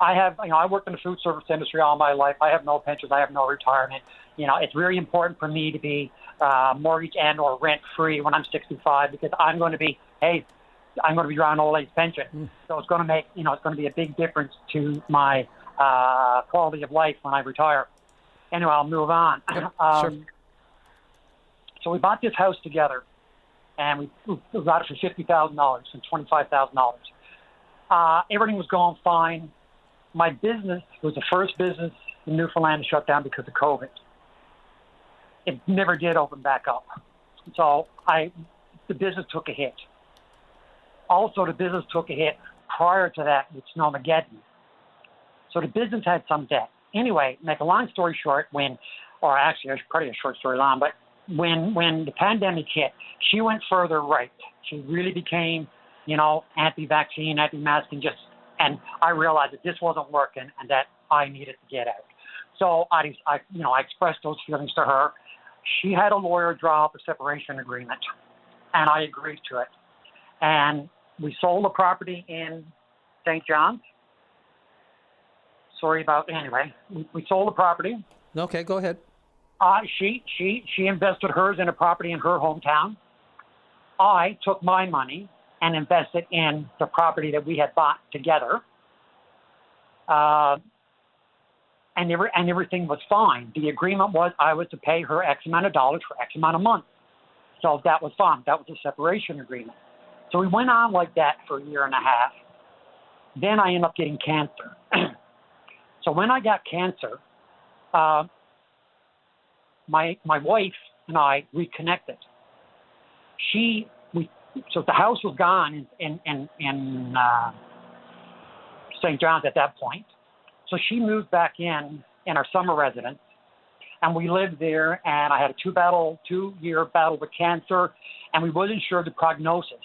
I worked in the food service industry all my life. I have no pensions. I have no retirement. It's very important for me to be mortgage and or rent free when I'm 65 because I'm going to be drawing old age pension. So it's going to make it's going to be a big difference to my quality of life when I retire. Anyway, I'll move on. Sure. So we bought this house together, and we got it for $50,000 and $25,000. Everything was going fine. My business was the first business in Newfoundland to shut down because of COVID. It never did open back up. So the business took a hit. Also, the business took a hit prior to that with Snowmageddon. So the business had some debt. Anyway, make a long story short, it's probably a short story long, but when the pandemic hit, she went further right. She really became, anti-vaccine, anti-mask, and I realized that this wasn't working and that I needed to get out. So I expressed those feelings to her. She had a lawyer draw up a separation agreement, and I agreed to it. And we sold the property in St. John's. We sold the property. Okay, go ahead. She invested hers in a property in her hometown. I took my money and invested in the property that we had bought together. And everything was fine. The agreement was I was to pay her X amount of dollars for X amount of months. So that was fine. That was a separation agreement. So we went on like that for a year and a half. Then I ended up getting cancer. So when I got cancer, my wife and I reconnected. So the house was gone in St. John's at that point. So she moved back in our summer residence, and we lived there. And I had a 2-year battle with cancer, and we wasn't sure of the prognosis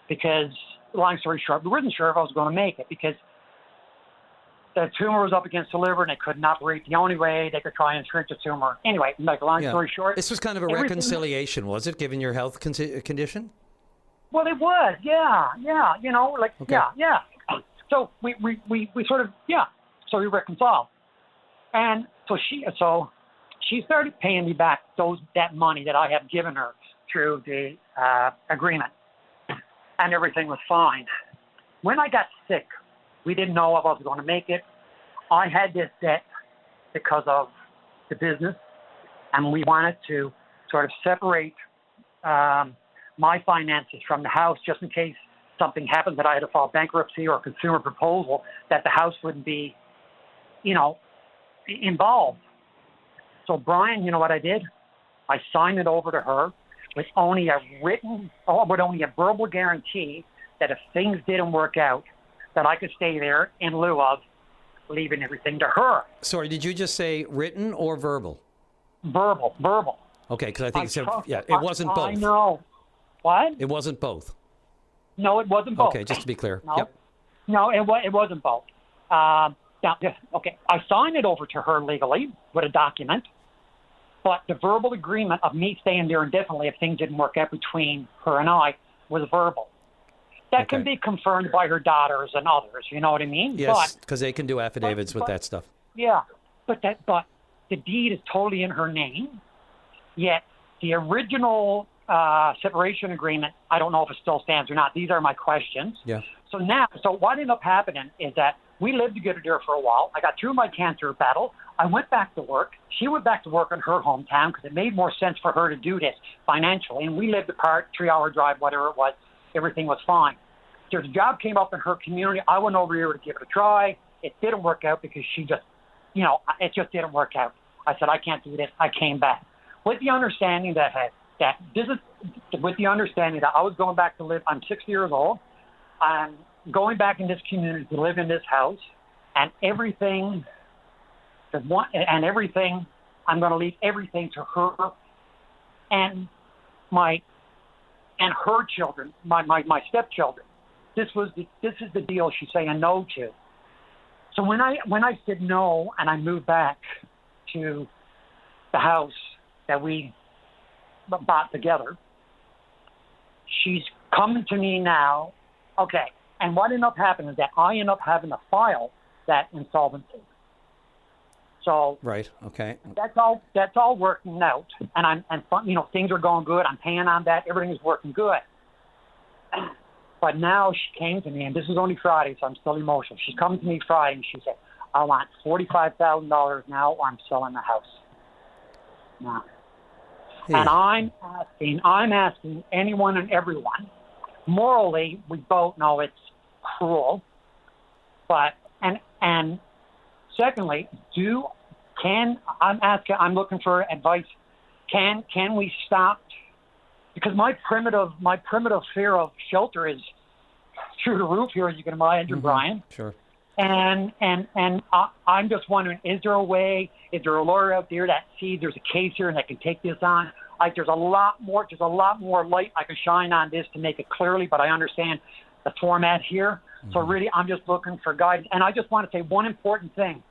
because, long story short, we wasn't sure if I was going to make it because the tumor was up against the liver, and they couldn't operate. The only way they could try and shrink the tumor. Anyway, make a long story short. This was kind of a reconciliation, was it, given your health condition? Well, it was, yeah. Okay. Yeah. So we sort of, so we reconciled. And so she started paying me back that money that I had given her through the agreement. And everything was fine. When I got sick, we didn't know if I was going to make it. I had this debt because of the business, and we wanted to sort of separate my finances from the house just in case something happened that I had to file bankruptcy or consumer proposal, that the house wouldn't be, involved. So, Brian, you know what I did? I signed it over to her with only a verbal guarantee that if things didn't work out, that I could stay there in lieu of leaving everything to her. Sorry, did you just say written or verbal? Verbal. Okay, because I think it wasn't both. I know. What? It wasn't both. No, it wasn't both. Okay, just to be clear. No, Yep. no, it wasn't both. Okay, I signed it over to her legally with a document, but the verbal agreement of me staying there indefinitely if things didn't work out between her and I was verbal. That can be confirmed by her daughters and others. You know what I mean? Yes, because they can do affidavits with that stuff. Yeah, but the deed is totally in her name. Yet the original separation agreement, I don't know if it still stands or not. These are my questions. Yeah. So what ended up happening is that we lived together there for a while. I got through my cancer battle. I went back to work. She went back to work in her hometown because it made more sense for her to do this financially. And we lived apart, 3-hour drive, whatever it was. Everything was fine. There's a job came up in her community. I went over here to give it a try. It didn't work out because she just, it just didn't work out. I said, I can't do this. I came back with the understanding that I was going back to live. I'm 60 years old. I'm going back in this community to live in this house, and everything. I'm going to leave everything to her and her children, my stepchildren. This is the deal she's saying no to. So when I said no and I moved back to the house that we bought together, she's coming to me now. Okay, and what ended up happening is that I ended up having to file that insolvency. So right, okay, that's all working out, and things are going good. I'm paying on that. Everything is working good. But now she came to me, and this is only Friday, so I'm still emotional. She's coming to me Friday, and she said, "I want $45,000 now, or I'm selling the house." Now, and I'm asking anyone and everyone. Morally, we both know it's cruel, but and secondly, I'm looking for advice. Can we stop? Because my primitive fear of shelter is through the roof here, as you can imagine, Brian. Sure. And I'm just wondering, is there a way? Is there a lawyer out there that sees there's a case here and that can take this on? Like there's a lot more light I can shine on this to make it clearly, but I understand the format here. So really, I'm just looking for guidance. And I just want to say one important thing.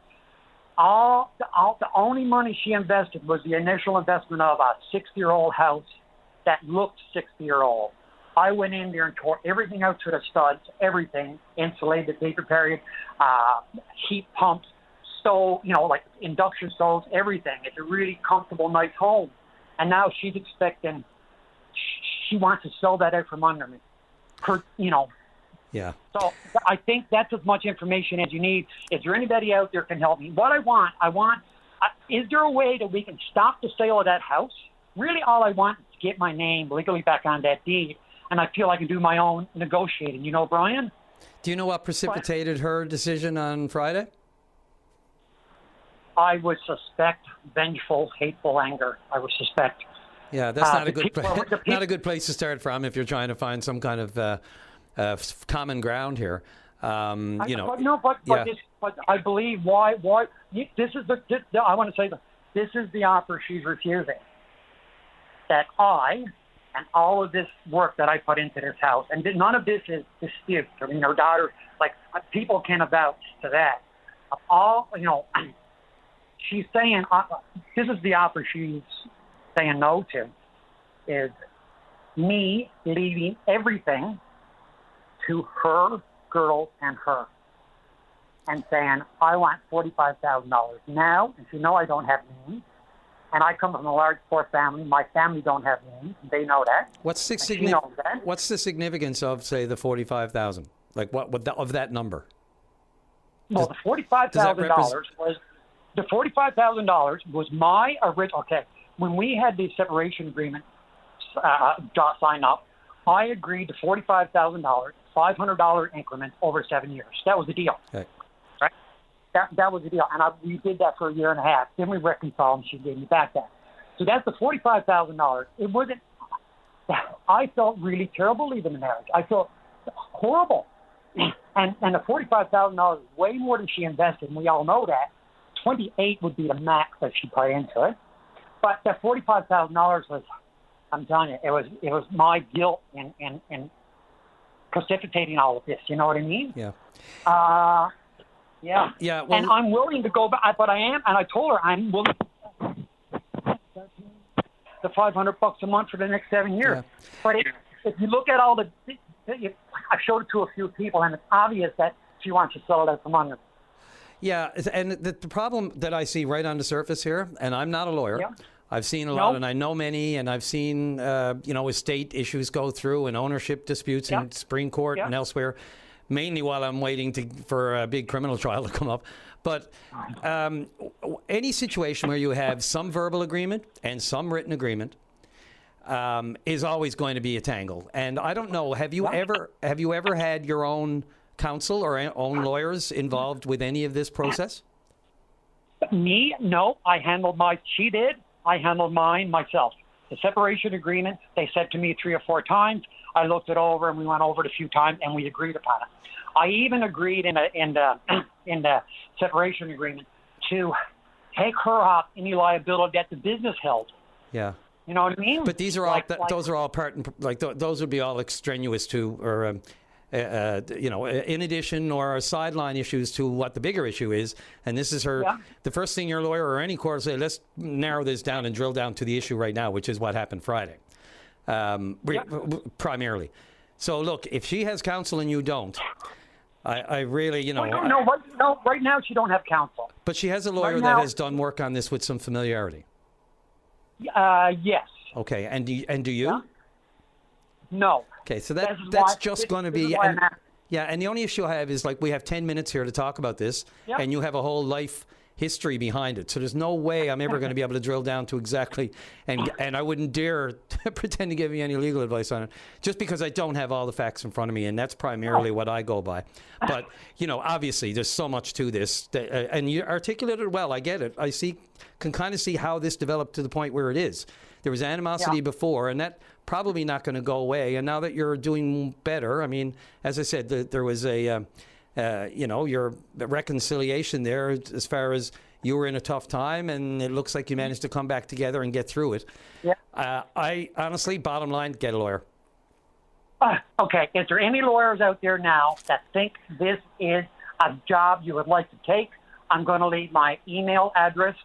The only money she invested was the initial investment of a 60-year-old house that looked 60-year-old. I went in there and tore everything out to the studs, everything, insulated, paper period, heat pumps, stove, like induction stoves, everything. It's a really comfortable, nice home. And now she's expecting, she wants to sell that out from under me. Yeah. So I think that's as much information as you need. Is there anybody out there can help me? What I want, is there a way that we can stop the sale of that house? Really, all I want is to get my name legally back on that deed, and I feel I can do my own negotiating. Brian? Do you know what precipitated her decision on Friday? I would suspect vengeful, hateful anger. I would suspect. Yeah, that's not a good place to start from if you're trying to find some kind of common ground here. But I believe why this is I want to say this is the offer she's refusing. That I and all of this work that I put into this house, and none of this is dispute. I mean, her daughter, people can vouch to that. She's saying this is the offer she's saying no to, is me leaving everything to her girls and her, and saying, I want $45,000 now. And I don't have means, and I come from a large poor family. My family don't have means. They know that. What's the significance of, say, the $45,000? Like what of that number? Well, the $45,000 was my original. Okay, when we had the separation agreement signed up, I agreed to $45,000, $500 increments over 7 years. That was the deal. Okay. Right? That was the deal. And we did that for a year and a half. Then we reconciled, and she gave me back that. So that's the $45,000. It wasn't. I felt really terrible leaving the marriage. I felt horrible. And the $45,000 is way more than she invested, and we all know that. 28 would be the max that she put into it. But that $45,000 was, I'm telling you, it was my guilt in precipitating all of this. You know what I mean? Yeah. Yeah. Yeah. Well, and I'm willing to go back, but I am, and I told her I'm willing the $500 a month for the next 7 years. Yeah. But if you look at all I showed it to a few people, and it's obvious that she wants to sell it out from under. Yeah, and the problem that I see right on the surface here, and I'm not a lawyer. Yeah. I've seen a lot, and I know many, and I've seen, estate issues go through and ownership disputes in Supreme Court and elsewhere, mainly while I'm waiting for a big criminal trial to come up. But any situation where you have some verbal agreement and some written agreement is always going to be a tangle. And I don't know, have you ever had your own counsel or own lawyers involved with any of this process? Me? No. She did. I handled mine myself. The separation agreement, they said to me 3 or 4 times. I looked it over, and we went over it a few times, and we agreed upon it. I even agreed in the separation agreement to take her off any liability that the business held. Yeah. You know what I mean? But these are all those are all part and those would be all extraneous to or in addition or sideline issues to what the bigger issue is. And this is her. Yeah. The first thing your lawyer or any court will say, let's narrow this down and drill down to the issue right now, which is what happened Friday, primarily. So look, if she has counsel and you don't, I really, No, right now she don't have counsel. But she has a lawyer that has done work on this with some familiarity. Yes. Okay, and do you? Yeah. No. Okay, so that's just going to be. And the only issue I have is we have 10 minutes here to talk about this, and you have a whole life history behind it. So there's no way I'm ever going to be able to drill down to exactly, and I wouldn't dare pretend to give you any legal advice on it, just because I don't have all the facts in front of me, and that's primarily what I go by. But obviously there's so much to this, and you articulated it well. I get it. Can kind of see how this developed to the point where it is. There was animosity before, and that probably not going to go away. And now that you're doing better, I mean, as I said, there was your reconciliation there as far as you were in a tough time, and it looks like you managed to come back together and get through it. Yeah. I honestly, bottom line, get a lawyer. Okay. Is there any lawyers out there now that think this is a job you would like to take? I'm going to leave my email address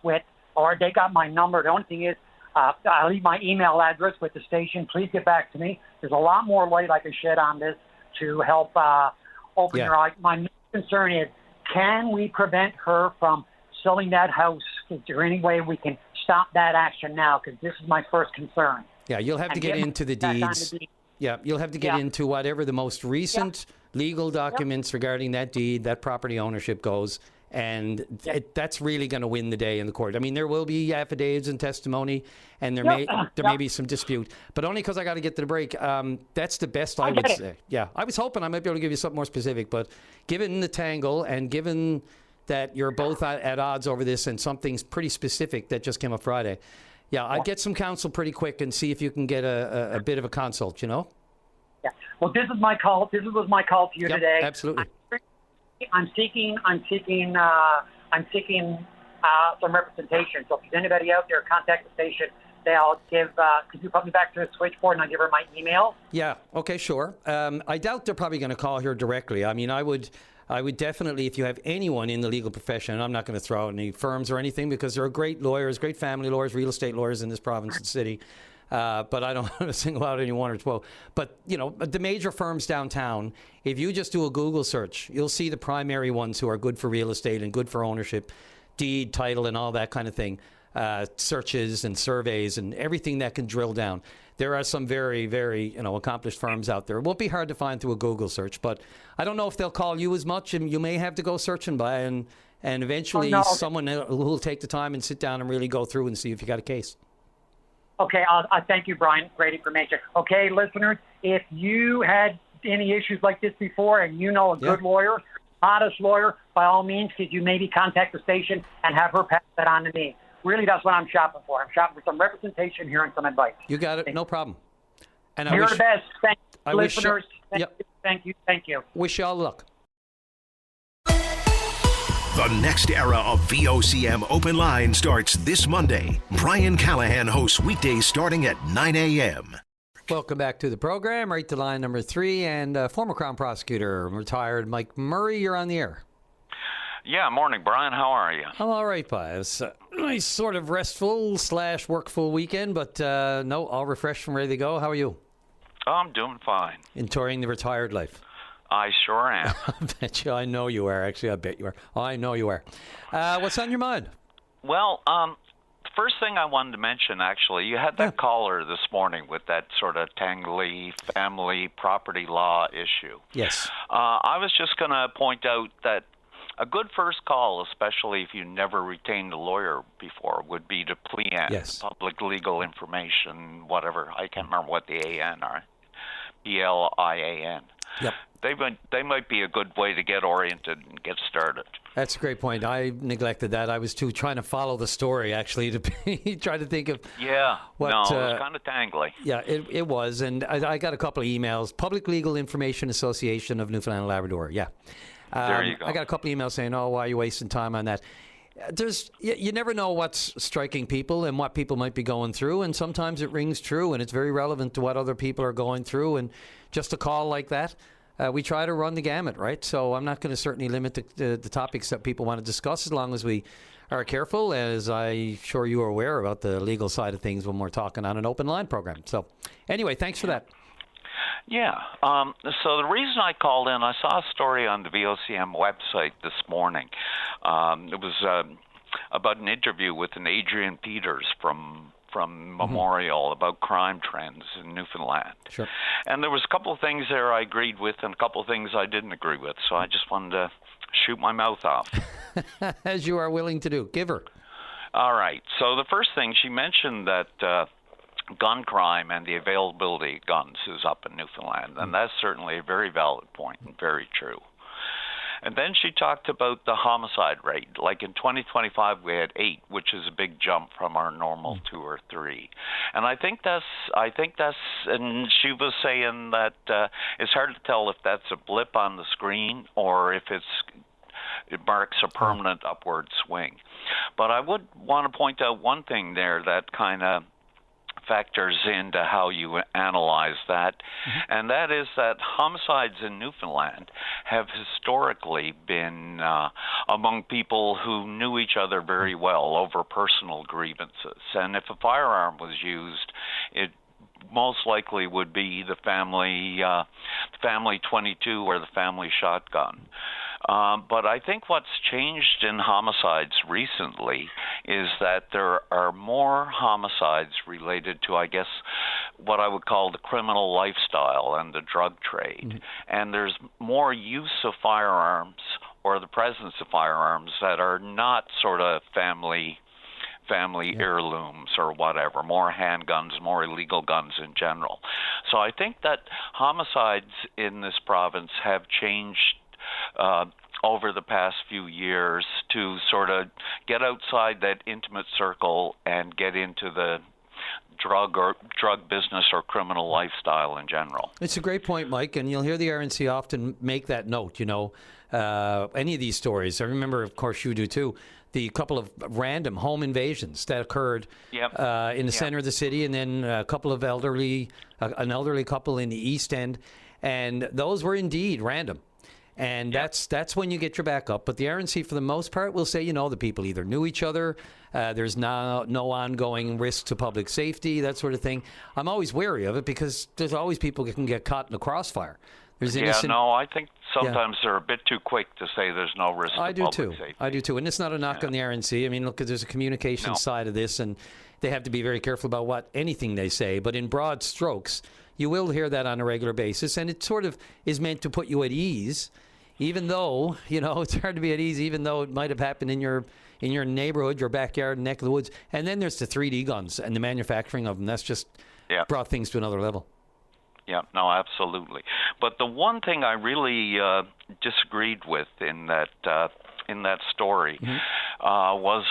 or they got my number. The only thing is, I'll leave my email address with the station. Please get back to me. There's a lot more light I can shed on this to help open your eyes. My main concern is, can we prevent her from selling that house? Is there any way we can stop that action now? Because this is my first concern. Yeah, you'll have to get into the deeds. Yeah, you'll have to get into whatever the most recent legal documents regarding that deed, that property ownership goes. And that's really going to win the day in the court. I mean, there will be affidavits and testimony, and there may be some dispute, but only because I got to get to the break. That's the best I would say. Yeah, I was hoping I might be able to give you something more specific, but given the tangle and given that you're both at odds over this and something's pretty specific that just came up Friday, I'd get some counsel pretty quick and see if you can get a bit of a consult. Yeah. Well, this is my call. This was my call to you today. Absolutely. I'm seeking some representation. So if there's anybody out there, contact the station. They'll give. Could you put me back to the switchboard and I'll give her my email? Yeah. Okay. Sure. I doubt they're probably going to call here directly. I mean, I would definitely, if you have anyone in the legal profession, I'm not going to throw out any firms or anything because there are great lawyers, great family lawyers, real estate lawyers in this province and city. But I don't want to single out any one or two. But, the major firms downtown, if you just do a Google search, you'll see the primary ones who are good for real estate and good for ownership, deed, title, and all that kind of thing, searches and surveys and everything that can drill down. There are some very, very, accomplished firms out there. It won't be hard to find through a Google search, but I don't know if they'll call you as much, and you may have to go searching by, and eventually someone will take the time and sit down and really go through and see if you got a case. Okay, I thank you, Brian. Great information. Okay, listeners, if you had any issues like this before and you know a good lawyer, honest lawyer, by all means, could you maybe contact the station and have her pass that on to me? Really, that's what I'm shopping for. I'm shopping for some representation here and some advice. You got it. No problem. And You're the best. Thank you, listeners. Thank you. Wish you all luck. The next era of VOCM Open Line starts this Monday. Brian Callahan hosts weekdays starting at 9 a.m. Welcome back to the program. Right to line number 3, and former Crown Prosecutor, retired Mike Murray, you're on the air. Yeah, morning, Brian. How are you? I'm all right, Pa. It was a nice sort of restful / workful weekend, but no, all refreshed and ready to go. How are you? Oh, I'm doing fine. Enjoying the retired life. I sure am. I bet you. I know you are. Actually, I bet you are. I know you are. What's on your mind? Well, the first thing I wanted to mention, actually, you had that caller this morning with that sort of tangly family property law issue. Yes. I was just going to point out that a good first call, especially if you never retained a lawyer before, would be to PLEAN, Public Legal Information, whatever. I can't remember what the AN are. PLIAN. Yep. They might be a good way to get oriented and get started. That's a great point. I neglected that. I was trying to follow the story, actually, to try to think of it was kind of tangly. Yeah, it was. And I got a couple of emails. Public Legal Information Association of Newfoundland and Labrador, There you go. I got a couple of emails saying, why are you wasting time on that? You never know what's striking people and what people might be going through, and sometimes it rings true and it's very relevant to what other people are going through, and just a call like that, we try to run the gamut, right? So I'm not going to certainly limit the topics that people want to discuss as long as we are careful, as I'm sure you are aware about the legal side of things when we're talking on an open line program. So anyway, thanks for that. Yeah. So the reason I called in, I saw a story on the VOCM website this morning. It was about an interview with an Adrian Peters from Memorial about crime trends in Newfoundland. Sure. And there was a couple of things there I agreed with and a couple of things I didn't agree with. So I just wanted to shoot my mouth off. As you are willing to do. Give her. All right. So the first thing, she mentioned that gun crime and the availability of guns is up in Newfoundland, and that's certainly a very valid point and very true. And then she talked about the homicide rate. Like in 2025, we had 8, which is a big jump from our normal 2 or 3. And I think that's, and she was saying that it's hard to tell if that's a blip on the screen or if it marks a permanent upward swing. But I would want to point out one thing there that kind of factors into how you analyze that, and that is that homicides in Newfoundland have historically been among people who knew each other very well over personal grievances. And if a firearm was used, it most likely would be the family 22 or the family shotgun. But I think what's changed in homicides recently is that there are more homicides related to, I guess, what I would call the criminal lifestyle and the drug trade. And there's more use of firearms or the presence of firearms that are not sort of family heirlooms or whatever, more handguns, more illegal guns in general. So I think that homicides in this province have changed over the past few years to sort of get outside that intimate circle and get into the drug business or criminal lifestyle in general. It's a great point, Mike, and you'll hear the RNC often make that note, any of these stories. I remember, of course, you do too, the couple of random home invasions that occurred in the center of the city, and then a couple of an elderly couple in the East End, and those were indeed random. And that's when you get your back up. But the RNC, for the most part, will say, the people either knew each other, there's no ongoing risk to public safety, that sort of thing. I'm always wary of it because there's always people that can get caught in the crossfire. There's innocent... I think sometimes they're a bit too quick to say there's no risk to public safety. I do too. And it's not a knock on the RNC. I mean, look, there's a communication side of this, and they have to be very careful about anything they say. But in broad strokes, you will hear that on a regular basis, and it sort of is meant to put you at ease. Even though, it's hard to be at ease, even though it might have happened in your neighborhood, your backyard, neck of the woods. And then there's the 3D guns and the manufacturing of them. That's just brought things to another level. Yeah, no, absolutely. But the one thing I really disagreed with in that story was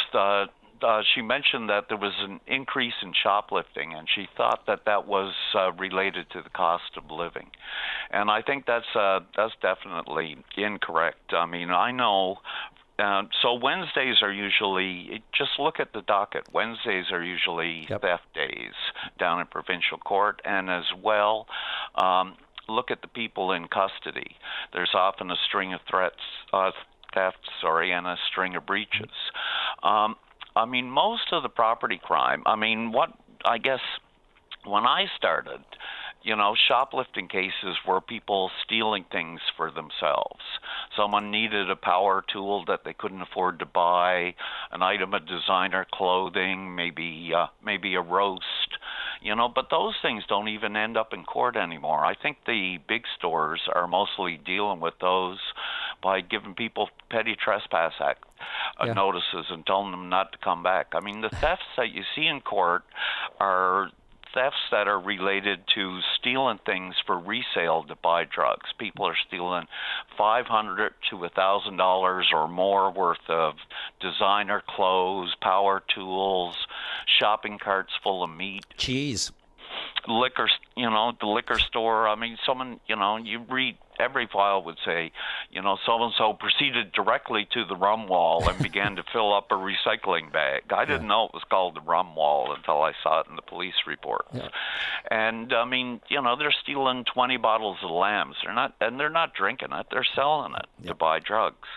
she mentioned that there was an increase in shoplifting, and she thought that was related to the cost of living, and I think that's definitely incorrect. I mean, I know. So Wednesdays are usually, just look at the docket. Wednesdays are usually theft days down in provincial court, and as well, look at the people in custody. There's often a string of thefts, and a string of breaches. I mean, most of the property crime, I guess when I started, shoplifting cases were people stealing things for themselves. Someone needed a power tool that they couldn't afford to buy, an item of designer clothing, maybe a roast, but those things don't even end up in court anymore. I think the big stores are mostly dealing with those by giving people Petty Trespass Act notices and telling them not to come back. I mean, the thefts that you see in court are thefts that are related to stealing things for resale to buy drugs. People are stealing $500 to $1,000 or more worth of designer clothes, power tools, shopping carts full of meat. Cheese. Liquor, the liquor store. I mean, someone, you read every file would say, so-and-so proceeded directly to the rum wall and began to fill up a recycling bag. I didn't know it was called the rum wall until I saw it in the police report. Yeah. And, they're stealing 20 bottles of lambs. They're not drinking it. They're selling it to buy drugs.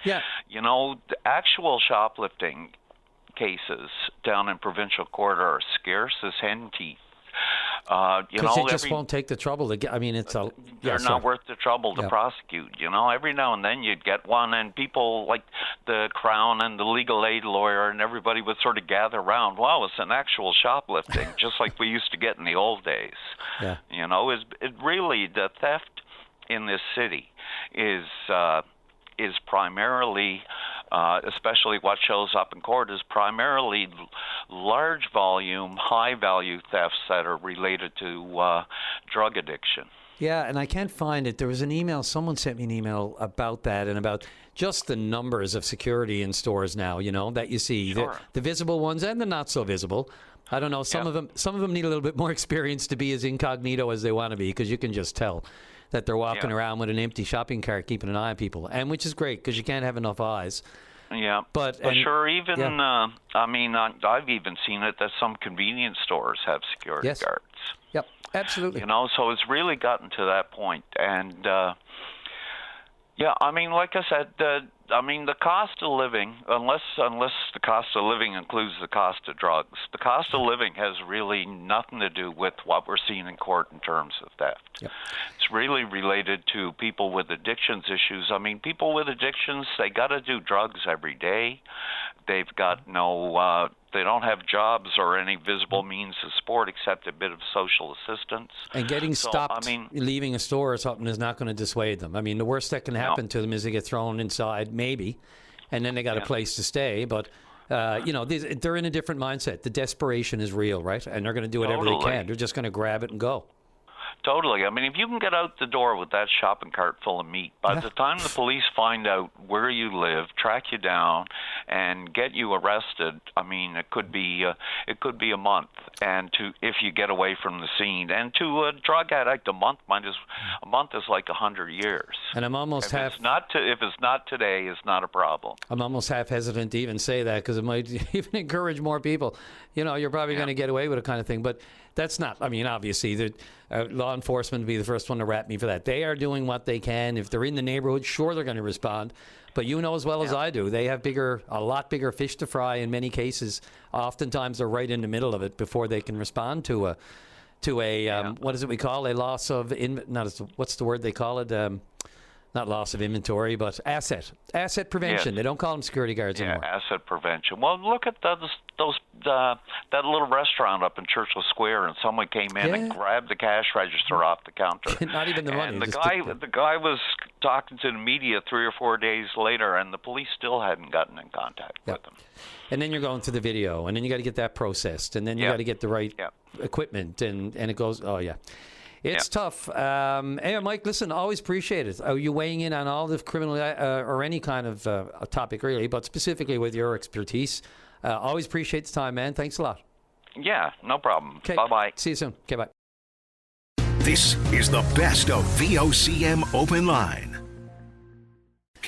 Yeah. The actual shoplifting cases down in provincial court are scarce as hen teeth. Because they just won't take the trouble to get. I mean, they're not worth the trouble to prosecute. Every now and then you'd get one, and people like the Crown and the legal aid lawyer and everybody would sort of gather around. Wow, it's an actual shoplifting, just like we used to get in the old days. Yeah. It really, the theft in this city is primarily. Especially what shows up in court is primarily large volume, high value thefts that are related to drug addiction. Yeah, and I can't find it. There was an email, someone sent me an email about that and about just the numbers of security in stores now, that you see. Sure. The visible ones and the not so visible. I don't know, some of them need a little bit more experience to be as incognito as they want to be, because you can just tell that they're walking around with an empty shopping cart keeping an eye on people, and which is great because you can't have enough eyes. Yeah, but sure, even I've even seen it that some convenience stores have security guards. Yep, absolutely. So it's really gotten to that point, and like I said, the cost of living, unless the cost of living includes the cost of drugs, the cost of living has really nothing to do with what we're seeing in court in terms of theft. Yep. It's really related to people with addictions issues. I mean, people with addictions, they got to do drugs every day. They've got they don't have jobs or any visible means of support except a bit of social assistance. And getting stopped leaving a store or something is not going to dissuade them. I mean, the worst that can happen to them is they get thrown inside, maybe, and then they got a place to stay. But, they're in a different mindset. The desperation is real, right? And they're going to do whatever they can. They're just going to grab it and go. Totally. I mean, if you can get out the door with that shopping cart full of meat, by the time the police find out where you live, track you down, and get you arrested, I mean, it could be a month. And if you get away from the scene, and to a drug addict, a month is like 100 years. And I'm almost if it's not today, it's not a problem. I'm almost half hesitant to even say that because it might even encourage more people. You're probably going to get away with it kind of thing, but. That's not, obviously, the law enforcement would be the first one to rap me for that. They are doing what they can. If they're in the neighborhood, sure, they're going to respond. But you know as well as I do, they have a lot bigger fish to fry in many cases. Oftentimes, they're right in the middle of it before they can respond to a what is it we call a loss of, what's the word they call it? Not loss of inventory, but asset prevention. Yes. They don't call them security guards anymore. Yeah, asset prevention. Well, look at that little restaurant up in Churchill Square, and someone came in and grabbed the cash register off the counter. Not even the money. And the guy was talking to the media 3 or 4 days later, and the police still hadn't gotten in contact with him. And then you're going to the video, and then you got to get that processed, and then you got to get the right equipment, and it goes. Oh yeah. It's tough. Anyway, Mike, listen, always appreciate it. Are you weighing in on all the criminal or any kind of topic, really, but specifically with your expertise? Always appreciate the time, man. Thanks a lot. Yeah, no problem. Okay. Bye-bye. See you soon. Okay, bye. This is the best of VOCM Open Line.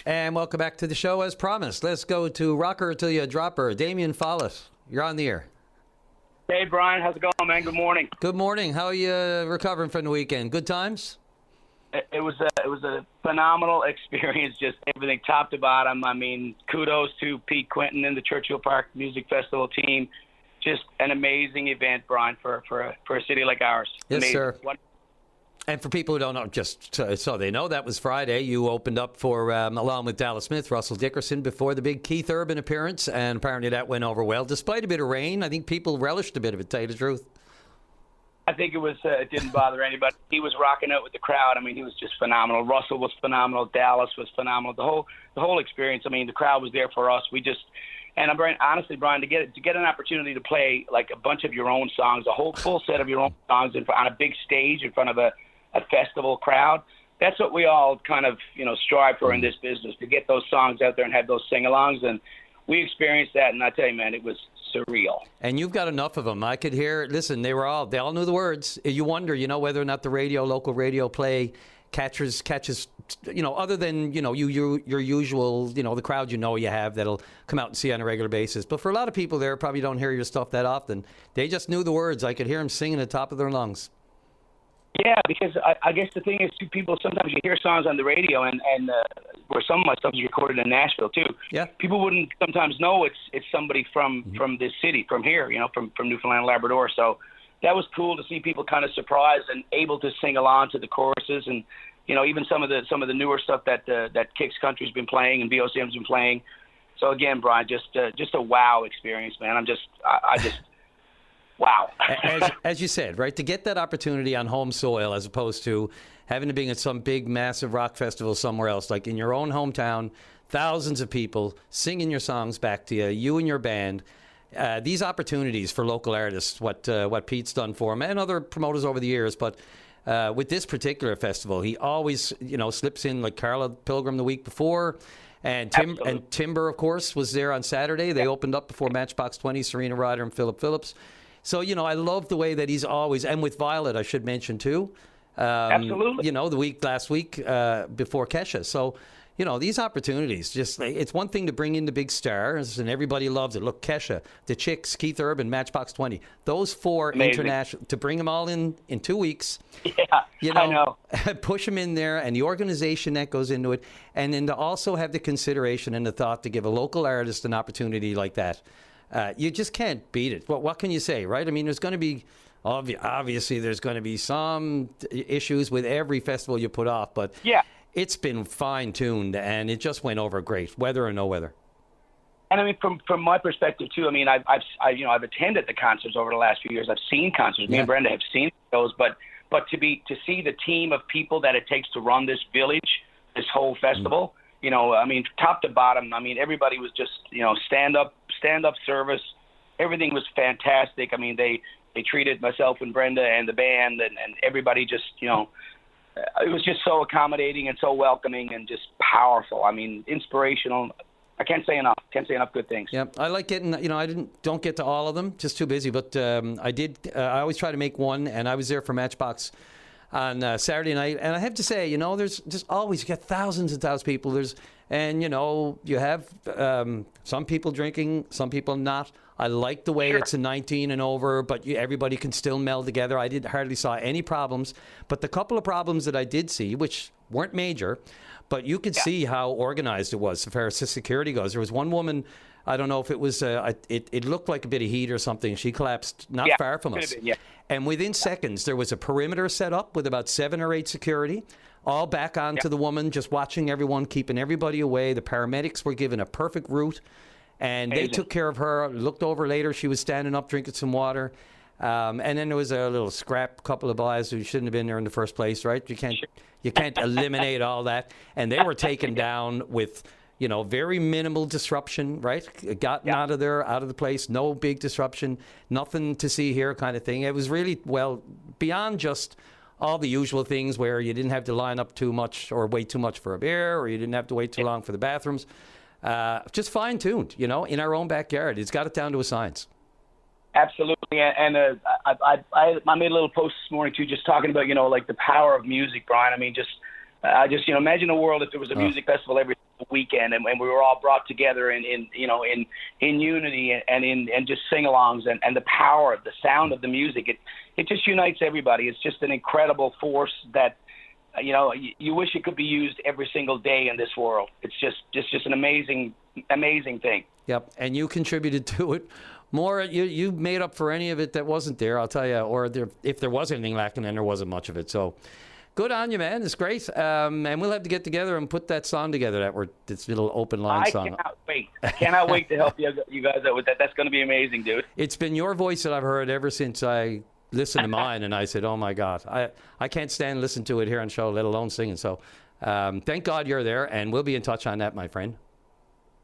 And welcome back to the show as promised. Let's go to Rocker Till You Drop Her. Damien Follett, you're on the air. Hey, Brian. How's it going, man? Good morning. Good morning. How are you recovering from the weekend? Good times? It was a phenomenal experience, just everything top to bottom. I mean, kudos to Pete Quinton and the Churchill Park Music Festival team. Just an amazing event, Brian, for a city like ours. Yes, amazing. sir. And for people who don't know, just so they know, that was Friday. You opened up for, along with Dallas Smith, Russell Dickerson, before the big Keith Urban appearance, and apparently that went over well. Despite a bit of rain, I think people relished a bit of it, to tell you the truth. I think it didn't bother anybody. He was rocking out with the crowd. I mean, he was just phenomenal. Russell was phenomenal. Dallas was phenomenal. The whole experience. I mean, the crowd was there for us. And I'm very honestly, Brian, to get an opportunity to play like a bunch of your own songs, a whole full set of your own songs on a big stage in front of a festival crowd. That's what we all kind of, strive for in this business, to get those songs out there and have those sing-alongs. And we experienced that, and I tell you, man, it was surreal. And you've got enough of them. I could hear, listen, they all knew the words. You wonder, whether or not the local radio play catches, other than, your usual, the crowd you have that'll come out and see you on a regular basis. But for a lot of people there, probably don't hear your stuff that often. They just knew the words. I could hear them singing at the top of their lungs. Yeah, because I guess the thing is, too, people, sometimes you hear songs on the radio, and where some of my stuff is recorded in Nashville too. Yeah. People wouldn't sometimes know it's somebody from this city, from here, from Newfoundland and Labrador. So that was cool to see people kind of surprised and able to sing along to the choruses, and even some of the newer stuff that Kicks Country's been playing and VOCM's been playing. So again, Brian, just a wow experience, man. I just. Wow. as you said, right, to get that opportunity on home soil as opposed to having to be at some big, massive rock festival somewhere else, like in your own hometown, thousands of people singing your songs back to you and your band. These opportunities for local artists, what Pete's done for him and other promoters over the years, but with this particular festival, he always, slips in, like Carla Pilgrim the week before. And Timber, of course, was there on Saturday. They opened up before Matchbox 20, Serena Ryder and Philip Phillips. So, I love the way that he's always, and with Violet, I should mention too. Absolutely. The last week before Kesha. So, these opportunities, it's one thing to bring in the big stars, and everybody loves it. Look, Kesha, the Chicks, Keith Urban, Matchbox 20, those four international, to bring them all in 2 weeks. Yeah, I know. Push them in there, and the organization that goes into it, and then to also have the consideration and the thought to give a local artist an opportunity like that. You just can't beat it. What can you say, right? I mean, there's going to be, obviously, there's going to be some issues with every festival you put off, but it's been fine-tuned, and it just went over great, weather or no weather. And I mean, from my perspective too, I mean, I've attended the concerts over the last few years. I've seen concerts. Me and Brenda have seen those, but to see the team of people that it takes to run this village, this whole festival. I mean, top to bottom, I mean, everybody was just, stand up service. Everything was fantastic. I mean, they treated myself and Brenda and the band and everybody just, it was just so accommodating and so welcoming and just powerful. I mean, inspirational. I can't say enough. Good things. Yeah, I like getting, I don't get to all of them, just too busy, but I did, I always try to make one, and I was there for Matchbox on Saturday night, and I have to say, there's just always, you get thousands and thousands of people. You have some people drinking, some people not. I like the way it's a 19 and over, but everybody can still meld together. I hardly saw any problems, but the couple of problems that I did see, which weren't major, but you could see how organized it was as far as security goes. There was one woman, I don't know if it was, it looked like a bit of heat or something. She collapsed not far from us. And within seconds, there was a perimeter set up with about 7 or 8 security, all back onto the woman, just watching everyone, keeping everybody away. The paramedics were given a perfect route, and they took care of her. Looked over later. She was standing up, drinking some water. And then there was a little scrap couple of guys who shouldn't have been there in the first place, right? You can't eliminate all that. And they were taken down with, very minimal disruption, right? Gotten out of the place, no big disruption, nothing to see here kind of thing. It was really, beyond just all the usual things where you didn't have to line up too much or wait too much for a beer, or you didn't have to wait too long for the bathrooms. Just fine-tuned, in our own backyard. It's got it down to a science. Absolutely, and I made a little post this morning too, just talking about like the power of music, Brian. I mean, just imagine a world if there was a music festival every weekend, and we were all brought together in unity and just sing-alongs, and the power, the sound of the music. It just unites everybody. It's just an incredible force that you wish it could be used every single day in this world. It's just an amazing thing. Yep, and you contributed to it. More, you made up for any of it that wasn't there, I'll tell you. Or if there was anything lacking, then there wasn't much of it. So, good on you, man. It's great. And we'll have to get together and put that song together. This little open line song. I cannot wait to help you guys out with that. That's going to be amazing, dude. It's been your voice that I've heard ever since I listened to mine, and I said, "Oh my God, I can't stand listening to it here on show, let alone singing." So, thank God you're there, and we'll be in touch on that, my friend.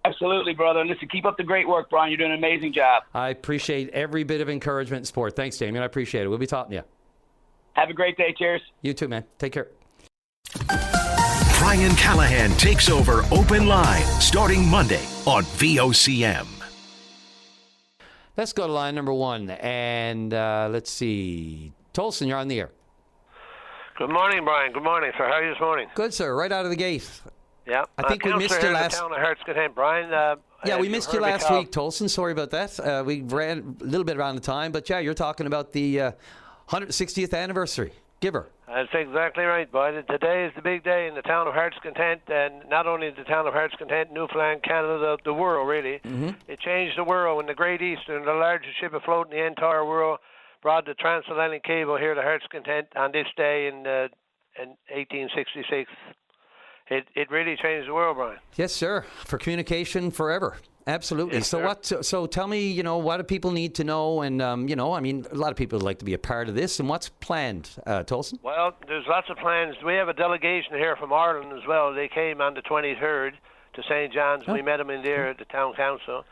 Absolutely, brother. And listen, keep up the great work, Brian. You're doing an amazing job. I appreciate every bit of encouragement and support. Thanks, Damien. I appreciate it. We'll be talking to you. Have a great day. Cheers. You too, man. Take care. Brian Callahan takes over Open Line starting Monday on VOCM. Let's go to line number one. And let's see. Tolson, you're on the air. Good morning, Brian. Good morning, sir. How are you this morning? Good, sir. Right out of the gate. Yeah. I think we missed you last. Town of Hearts Content, Brian. We missed you last week, Tolson. Sorry about that. We ran a little bit around the time, but you're talking about the 160th anniversary. Giver. That's exactly right, boy. Today is the big day in the town of Hearts Content, and not only the town of Hearts Content, Newfoundland, Canada, the world, really. Mm-hmm. It changed the world when the Great Eastern, the largest ship afloat in the entire world, brought the transatlantic cable here to Hearts Content on this day in 1866. It really changed the world, Brian. Yes, sir. For communication forever. Absolutely. Yes, so tell me, what do people need to know? And, a lot of people would like to be a part of this. And what's planned, Tolson? Well, there's lots of plans. We have a delegation here from Ireland as well. They came on the 23rd to St. John's. Oh. We met them in there at the town council.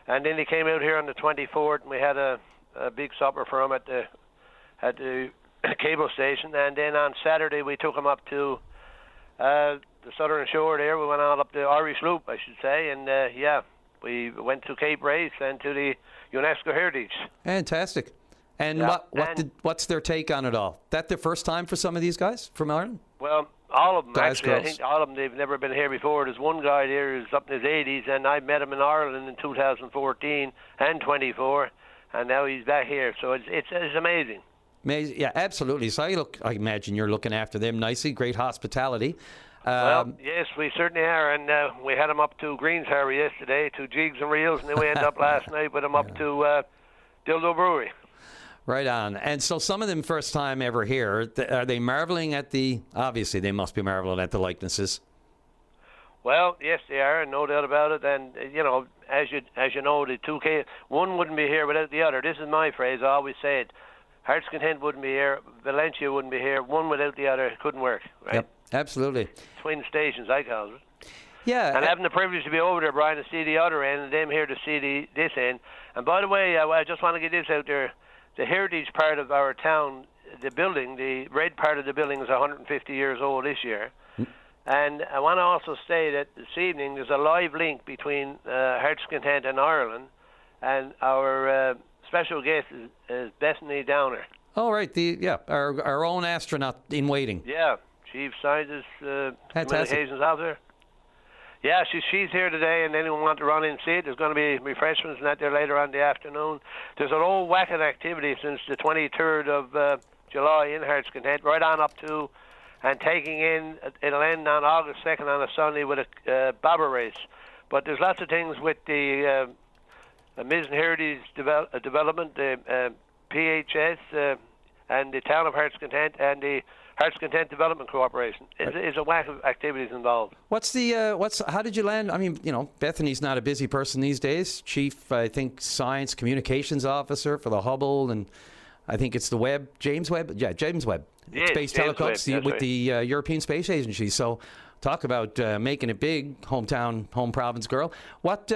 And then they came out here on the 24th, and we had a big supper for them at the cable station. And then on Saturday, we took them up to the southern shore there. We went on up the Irish Loop, I should say. And, we went to Cape Race and to the UNESCO Heritage. Fantastic. And what's their take on it all? That the first time for some of these guys from Ireland? Well, all of them, guys, actually. girls. I think all of them, they've never been here before. There's one guy there who's up in his 80s, and I met him in Ireland in 2014 and 24, and now he's back here. So it's amazing. Amazing. Yeah, absolutely. So I imagine you're looking after them nicely. Great hospitality. Well, yes, we certainly are, and we had them up to Greens Harbour yesterday, to Jigs and Reels, and then we ended up last night with them up to Dildo Brewery. Right on. And so some of them first time ever here, are they marveling at obviously they must be marveling at the likenesses. Well, yes, they are, no doubt about it, and, as you know, the two one wouldn't be here without the other. This is my phrase, I always say it. Hearts Content wouldn't be here, Valencia wouldn't be here, one without the other couldn't work, right? Yep. Absolutely. Twin stations, I call it. Yeah. And having the privilege to be over there, Brian, to see the other end, and them here to see this end. And by the way, I just want to get this out there. The heritage part of our town, the building, the red part of the building is 150 years old this year. And I want to also say that this evening there's a live link between Hearts Content and Ireland, and our special guest is Bethany Downer. Oh, right. Our own astronaut in waiting. Yeah. Chief Scientist Communications Officer. Yeah, she's here today, and anyone want to run in and see it, there's going to be refreshments and that there later on in the afternoon. There's an old whacking activity since the 23rd of July in Hearts Content, right on up to and taking in, it'll end on August 2nd on a Sunday with a bobber race. But there's lots of things with the Mizzen Heritage Development, the PHS, and the Town of Hearts Content, and the Hearts Content Development Corporation. Is a whack of activities involved. How did you land? I mean, Bethany's not a busy person these days. Chief, I think, Science Communications Officer for the Hubble, and I think it's the Webb, James Webb? Yeah, James Webb. Yes, Space James Telecoms Webb, with right. the European Space Agency. So talk about making it big, home province girl. What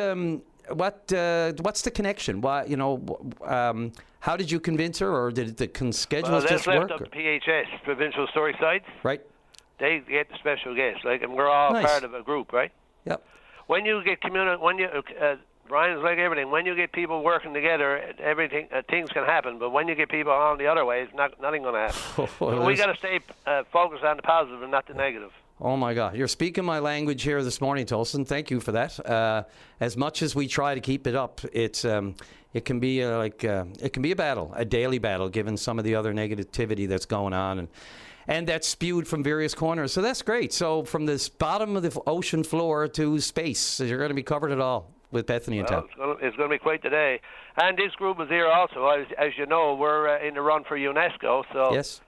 what's the connection? Why, how did you convince her, or did the schedules just work? Well, that's left up to PHS, Provincial Historic Sites. Right. They get the special guests, and we're all part of a group, right? Yep. When you get Brian's like everything. When you get people working together, everything things can happen. But when you get people on the other way, nothing going to happen. So we got to stay focused on the positive and not the negative. Oh my God, you're speaking my language here this morning, Tolson. Thank you for that. As much as we try to keep it up, it can be it can be a battle, a daily battle, given some of the other negativity that's going on and that's spewed from various corners. So that's great. So from this bottom of the ocean floor to space, you're going to be covered it all with Bethany in town. It's going to be quite the day. And this group is here also. As you know, we're in the run for UNESCO. So yes.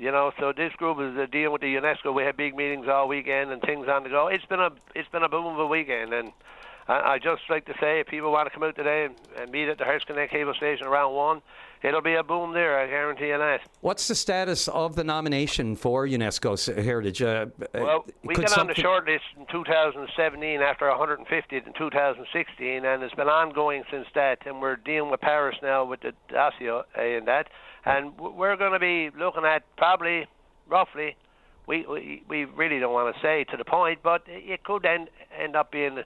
So this group is dealing with the UNESCO. We had big meetings all weekend and things on the go. It's been a boom of a weekend, and I just like to say, if people want to come out today and meet at the Hearts Connect Cable Station around 1, it'll be a boom there, I guarantee you that. What's the status of the nomination for UNESCO's heritage? Well, we got on the short list in 2017 after 150 in 2016, and it's been ongoing since that, and we're dealing with Paris now with the dossier and that. And we're going to be looking at probably, roughly, we really don't want to say to the point, but it could end up being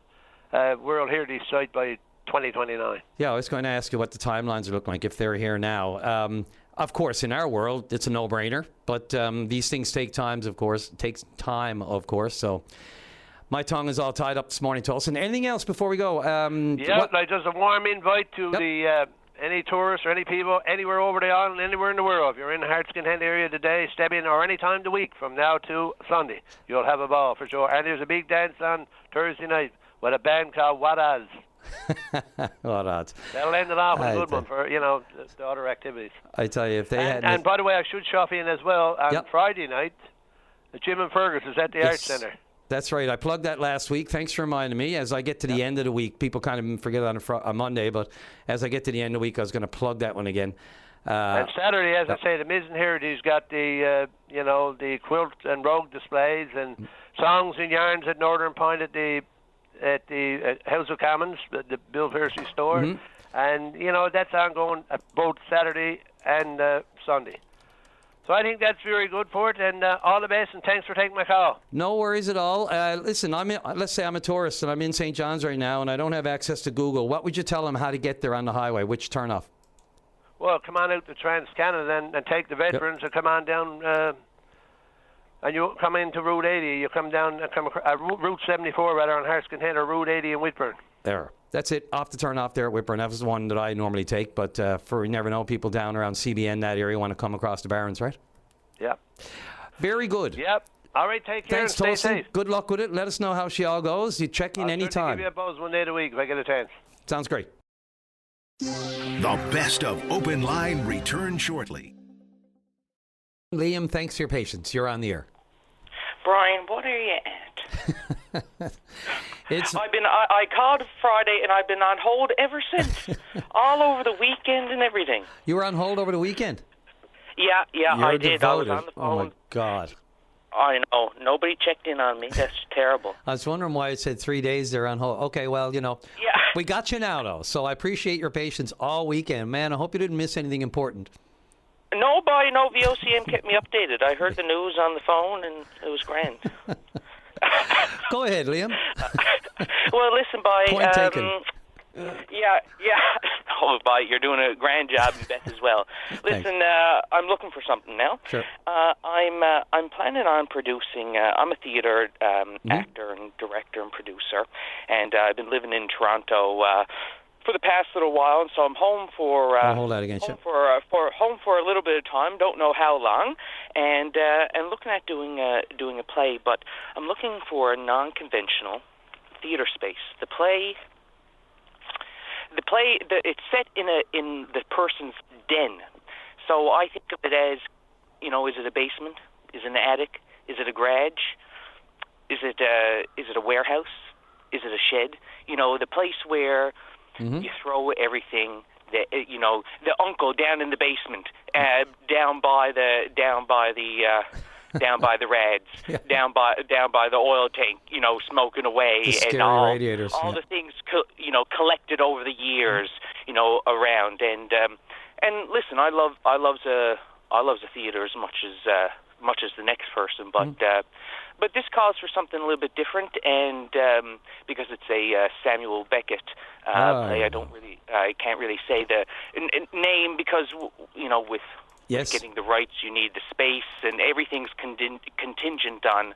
a World Heritage Site by 2029. Yeah, I was going to ask you what the timelines are looking like if they're here now. Of course, in our world, it's a no-brainer, but these things take time, of course. It takes time, of course, so my tongue is all tied up this morning, Tolson. Anything else before we go? Just a warm invite to the... any tourists or any people anywhere over the island, anywhere in the world. If you're in the Hearts Content area today, step in, or any time of the week from now to Sunday. You'll have a ball for sure. And there's a big dance on Thursday night with a band called What Odds. What odds? That'll end it off with a good one for, the other activities. I tell you, if they had... And by the way, I should shove in as well, on Friday night, Jim and Fergus is at the Arts Centre. That's right. I plugged that last week. Thanks for reminding me. As I get to the end of the week, people kind of forget on Monday, but as I get to the end of the week, I was going to plug that one again. And Saturday, as I say, the Mizzen Heritage got the quilt and rogue displays and songs and yarns at Northern Point at the House of Commons, the Bill Piercy store. Mm-hmm. And, that's ongoing both Saturday and Sunday. So I think that's very good for it, and all the best, and thanks for taking my call. No worries at all. Listen, let's say I'm a tourist, and I'm in St. John's right now, and I don't have access to Google. What would you tell them how to get there on the highway? Which turnoff? Well, come on out to Trans-Canada and take the Veterans and come on down, and you come into Route 80. You come down, Route 74 rather on Hearts Content, or Route 80 in Whitburn. There. That's it. Off the turn off there at Whitburn. That was the one that I normally take. But you never know, people down around CBN, that area, want to come across the Barrens, right? Yep. Very good. Yep. All right, take care. Thanks, and stay Tolson. safe. Good luck with it. Let us know how she all goes. You check in any time. I'll give you a buzz one day of the week if I get a chance. Sounds great. The best of Open Line returns shortly. Liam, thanks for your patience. You're on the air. Brian, what are you at? I called Friday and I've been on hold ever since. All over the weekend and everything. You were on hold over the weekend? Yeah, You're I did. Devoted. I was on the phone. Oh my God. I know. Nobody checked in on me. That's terrible. I was wondering why it said 3 days they're on hold. Okay, well, we got you now, though. So I appreciate your patience all weekend. Man, I hope you didn't miss anything important. No, VOCM kept me updated. I heard the news on the phone, and it was grand. Go ahead, Liam. Well, listen, Point taken. Yeah. Oh, you're doing a grand job, and Beth as well. Listen, I'm looking for something now. Sure. I'm planning on producing. I'm a theater actor and director and producer, and I've been living in Toronto for the past little while, and so I'm home for I'll hold that against you. home for a little bit of time. Don't know how long, and looking at doing a play, but I'm looking for a non-conventional theater space. The play, it's set in the person's den, so I think of it as, is it a basement? Is it an attic? Is it a garage? Is it a warehouse? Is it a shed? The place where you throw everything. The uncle down in the basement, down by the down by the Reds, down by the oil tank, smoking away, the scary and all radiators, the things collected over the years, around. And listen, I love the theater as much as the next person, but this calls for something a little bit different, and because it's a Samuel Beckett play, I can't really say the name because with getting the rights, you need the space, and everything's contingent on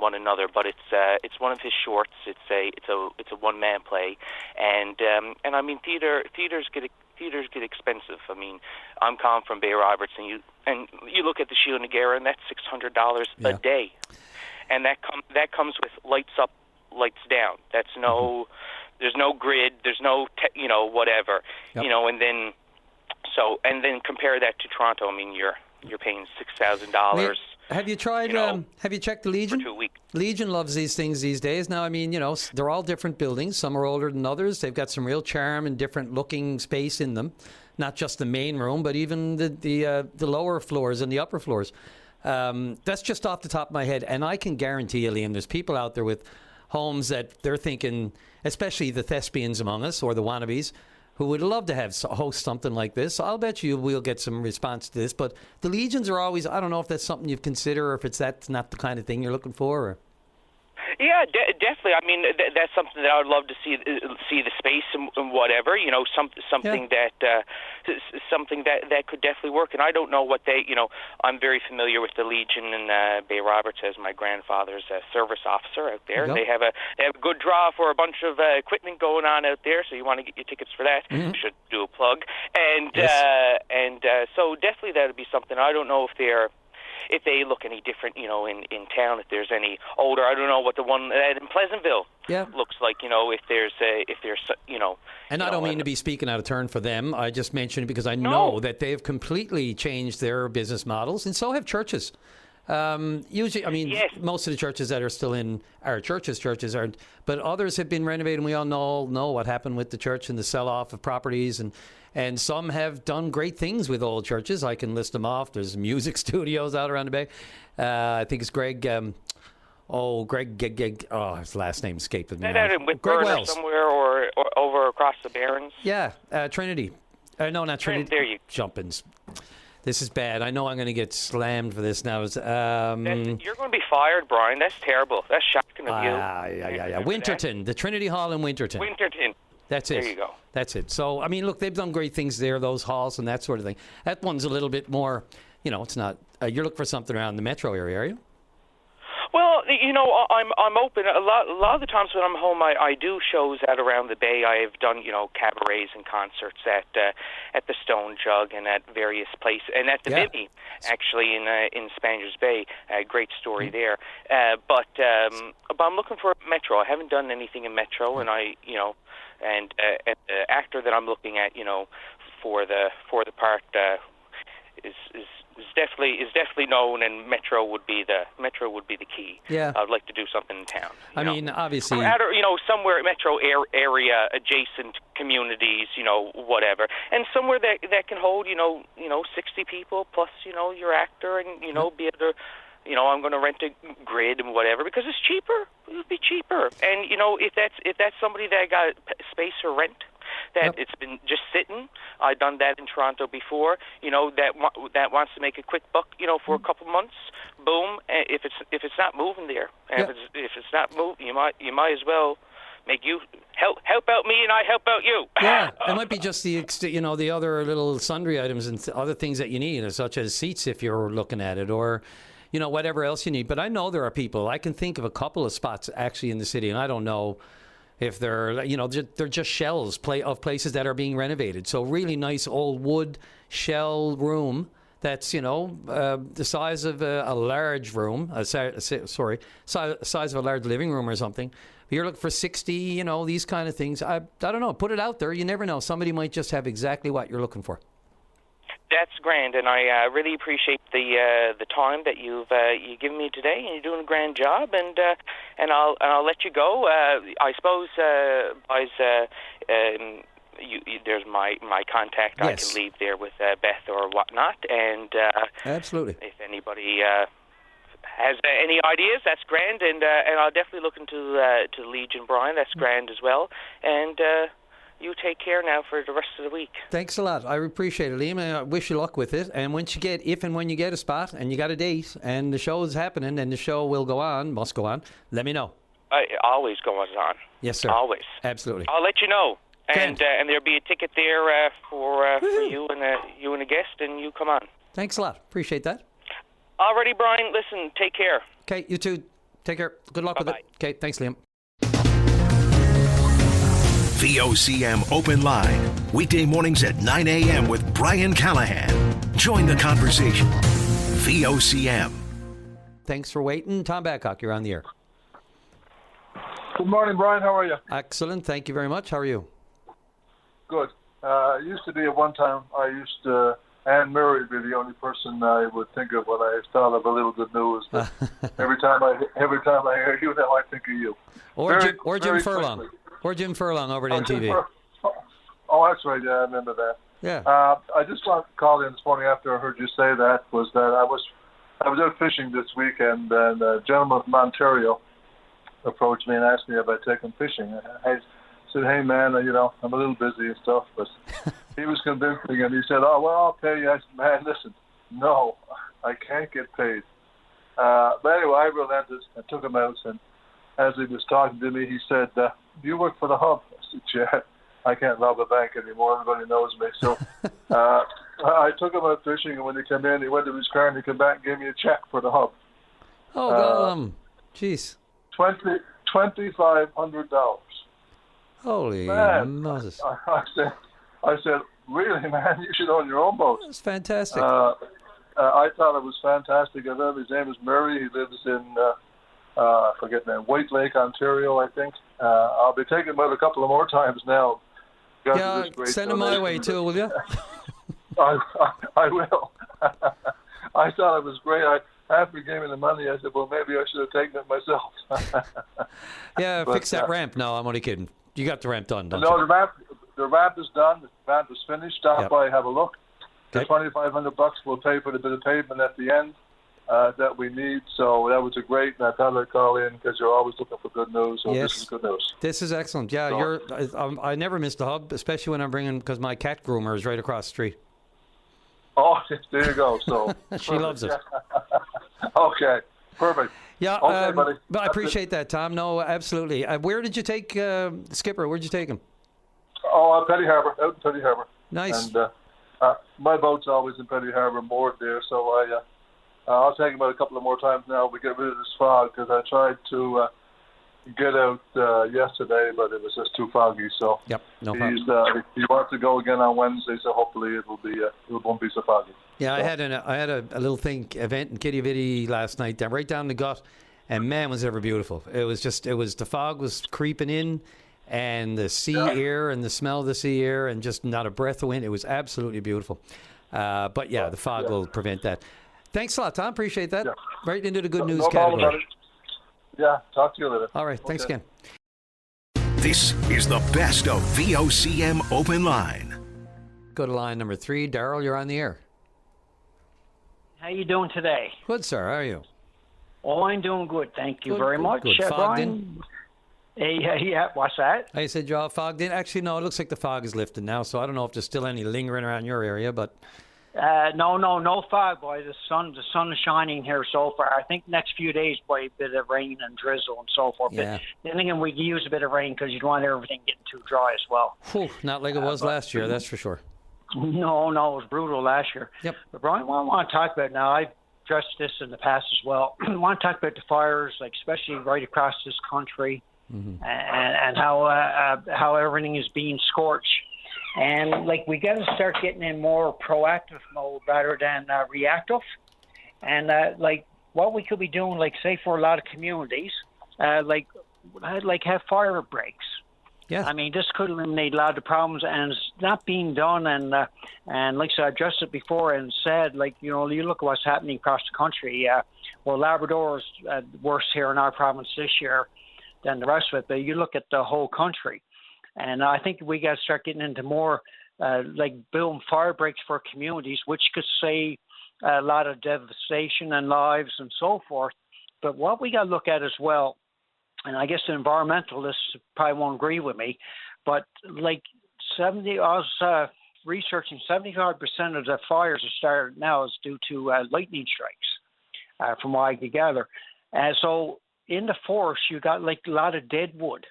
one another. But it's one of his shorts. It's a one-man play, and I mean theaters get expensive. I mean, I'm calling from Bay Roberts, and you look at the Shield Nagara, and that's $600 a day, and that comes with lights up, lights down. That's there's no grid, there's no whatever, and then compare that to Toronto. I mean, you're paying $6,000. Have you tried? Have you checked the Legion? For 2 weeks. Legion loves these things these days. Now, I mean, they're all different buildings. Some are older than others. They've got some real charm and different looking space in them. Not just the main room, but even the lower floors and the upper floors. That's just off the top of my head, and I can guarantee you, Liam, there's people out there with homes that they're thinking, especially the thespians among us or the wannabes, who would love to host something like this. So I'll bet you we'll get some response to this. But the Legions are always, I don't know if that's something you've considered or if that's not the kind of thing you're looking for. Or... Yeah, definitely. I mean, that's something that I would love to see the space and whatever. Something that could definitely work. And I don't know what I'm very familiar with the Legion in Bay Roberts as my grandfather's service officer out there. They have a good draw for a bunch of equipment going on out there. So you want to get your tickets for that? Mm-hmm. Should do a plug. And so definitely that would be something. I don't know if they look any different, in town, if there's any older. I don't know what the one in Pleasantville looks like, if there's. And I don't mean to be speaking out of turn for them. I just mentioned it because I know that they've completely changed their business models, and so have churches. Usually, I mean, most of the churches that are still in our churches aren't, but others have been renovated, and we all know what happened with the church and the sell-off of properties, and some have done great things with old churches. I can list them off. There's music studios out around the Bay. I think it's Greg. His last name escaped me. Is that out in Whitburn or somewhere, or over across the Barrens? Yeah, Trinity. No, not Trinity. There you Jumpins. This is bad. I know I'm going to get slammed for this now. You're going to be fired, Brian. That's terrible. That's shocking of you. Yeah. Winterton. The Trinity Hall in Winterton. That's it. There you go. That's it. So, I mean, look, they've done great things there, those halls and that sort of thing. That one's a little bit more, it's not, you're looking for something around the metro area, are you? Well, I'm open. A lot of the times when I'm home, I do shows out around the Bay. I've done, cabarets and concerts at the Stone Jug and at various places, and at the Bibby, actually in Spaniards Bay. Great story there. But I'm looking for Metro. I haven't done anything in Metro, and and the actor that I'm looking at, for the part is definitely known, and Metro would be the key. Yeah, I'd like to do something in town. I mean, obviously, somewhere Metro area adjacent communities, whatever, and somewhere that can hold 60 people plus your actor, and be able to. I'm going to rent a grid and whatever because it's cheaper. It would be cheaper, and if that's somebody that got space or rent. That it's been just sitting. I've done that in Toronto before. That wants to make a quick buck. For a couple months. Boom. If it's not moving there, and if it's not moving, you might as well make you help out me, and I help out you. Yeah, it might be just the other little sundry items and other things that you need, such as seats if you're looking at it, or whatever else you need. But I know there are people. I can think of a couple of spots actually in the city, and I don't know. If they're, they're just shells of places that are being renovated. So really nice old wood shell room that's, the size of a large room, size of a large living room or something. You're looking for 60, these kind of things. I don't know. Put it out there. You never know. Somebody might just have exactly what you're looking for. That's grand, and I really appreciate the time that you've given me today. And you're doing a grand job, and I'll let you go. I suppose, there's my contact. Yes. I can leave there with Beth or whatnot, and absolutely. If anybody has any ideas, that's grand, and I'll definitely look into to Legion, Brian. That's grand as well. And you take care now for the rest of the week. Thanks a lot. I appreciate it, Liam. I wish you luck with it. And if and when you get a spot and you got a date and the show is happening and the show must go on, let me know. It always goes on. Yes, sir. Always. Absolutely. I'll let you know. And there'll be a ticket there for you and a guest, and you come on. Thanks a lot. Appreciate that. Alrighty, Brian. Listen, take care. Okay, you too. Take care. Good luck Bye-bye. with it. Okay, thanks, Liam. VOCM Open Line, weekday mornings at 9 a.m. with Brian Callahan. Join the conversation. VOCM. Thanks for waiting. Tom Babcock, you're on the air. Good morning, Brian. How are you? Excellent. Thank you very much. How are you? Good. It used to be at one time Anne Murray would be the only person I would think of when I thought of a little good news. But every time I hear you now, I think of you. Or Jim Furlong. Quickly. Or Jim Furlong over at NTV. Oh, that's right. Yeah, I remember that. Yeah. I just wanted to call in this morning after I heard you say that. Was that I was out fishing this weekend, and a gentleman from Ontario approached me and asked me if I'd take him fishing. I said, "Hey man, I'm a little busy and stuff," but he was convincing, and he said, "Oh well, I'll pay you." I said, "Man, listen, no, I can't get paid." But anyway, I relented and took him out, and as he was talking to me, he said, "Do you work for the Hub?" I said, "Yeah, I can't rob a bank anymore. Everybody knows me." So I took him out fishing, and when he came in, he went to his car and he came back and gave me a check for the Hub. Oh, jeez. $2,500. Holy Moses! I said, "Really, man? You should own your own boat." That's fantastic. I thought it was fantastic. His name is Murray. He lives in I forget the name, White Lake, Ontario, I think. I'll be taking him out a couple of more times now. Yeah, send him my way too, will you? I will. I thought it was great. After he gave me the money, I said, well, maybe I should have taken it myself. Yeah, but, fix that ramp. No, I'm only kidding. You got the ramp done, don't you? No, the ramp is done. The ramp is finished. Stop by, have a look. The $2,500 will pay for the bit of pavement at the end that we need. So that was great, and I thought I'd call in because you're always looking for good news. So yes. This is good news. This is excellent. Yeah, I never miss the Hub, especially when I'm bringing, because my cat groomer is right across the street. Oh, there you go. So she loves it. Okay, perfect. Yeah, okay, buddy. But I appreciate that, Tom. No, absolutely. Where did you take Skipper? Where'd you take him? Oh, Petty Harbour, out in Petty Harbour. Nice. And my boat's always in Petty Harbour, moored there. So I'll take him out a couple of more times now. We get rid of this fog because I tried to get out yesterday, but it was just too foggy. So yep, no problem. He wants to go again on Wednesday, so hopefully it won't be so foggy. Yeah, so. I had a little event in Kitty Vitty last night, right down the gut, and man, was it ever beautiful. The fog was creeping in, and the sea air and the smell of the sea air, and just not a breath of wind. It was absolutely beautiful. But the fog will prevent that. Thanks a lot, Tom. Appreciate that. Yeah. Right into the good news category. Yeah, talk to you later. All right, thanks again. This is the best of VOCM Open Line. Go to line number 3. Darryl, you're on the air. How you doing today? Good, sir. How are you? Oh, I'm doing good. Thank you very much. Good. Fogged in? Yeah, what's that? I said you're all fogged in. Actually, no, it looks like the fog is lifting now, so I don't know if there's still any lingering around your area, but... No fog, boy. The sun is shining here so far. I think next few days, boy, a bit of rain and drizzle and so forth. Yeah. But then again, we use a bit of rain because you don't want everything getting too dry as well. Whew, not like it was last year, that's for sure. No, it was brutal last year. Yep. But Brian, what I want to talk about now, I've addressed this in the past as well. I want to talk about the fires, like especially right across this country, and how everything is being scorched. And like we got to start getting in more proactive mode rather than reactive. And like what we could be doing, like say for a lot of communities, like have fire breaks. Yeah. I mean, this could eliminate a lot of the problems, and it's not being done. And like I addressed it before and said, like you look at what's happening across the country. Well, Labrador is worse here in our province this year than the rest of it, but you look at the whole country. And I think we got to start getting into more like building fire breaks for communities, which could say a lot of devastation and lives and so forth. But what we got to look at as well, and I guess the environmentalists probably won't agree with me, but like I was researching 75% of the fires that started now is due to lightning strikes, from what I could gather. So in the forest, you got like a lot of dead wood.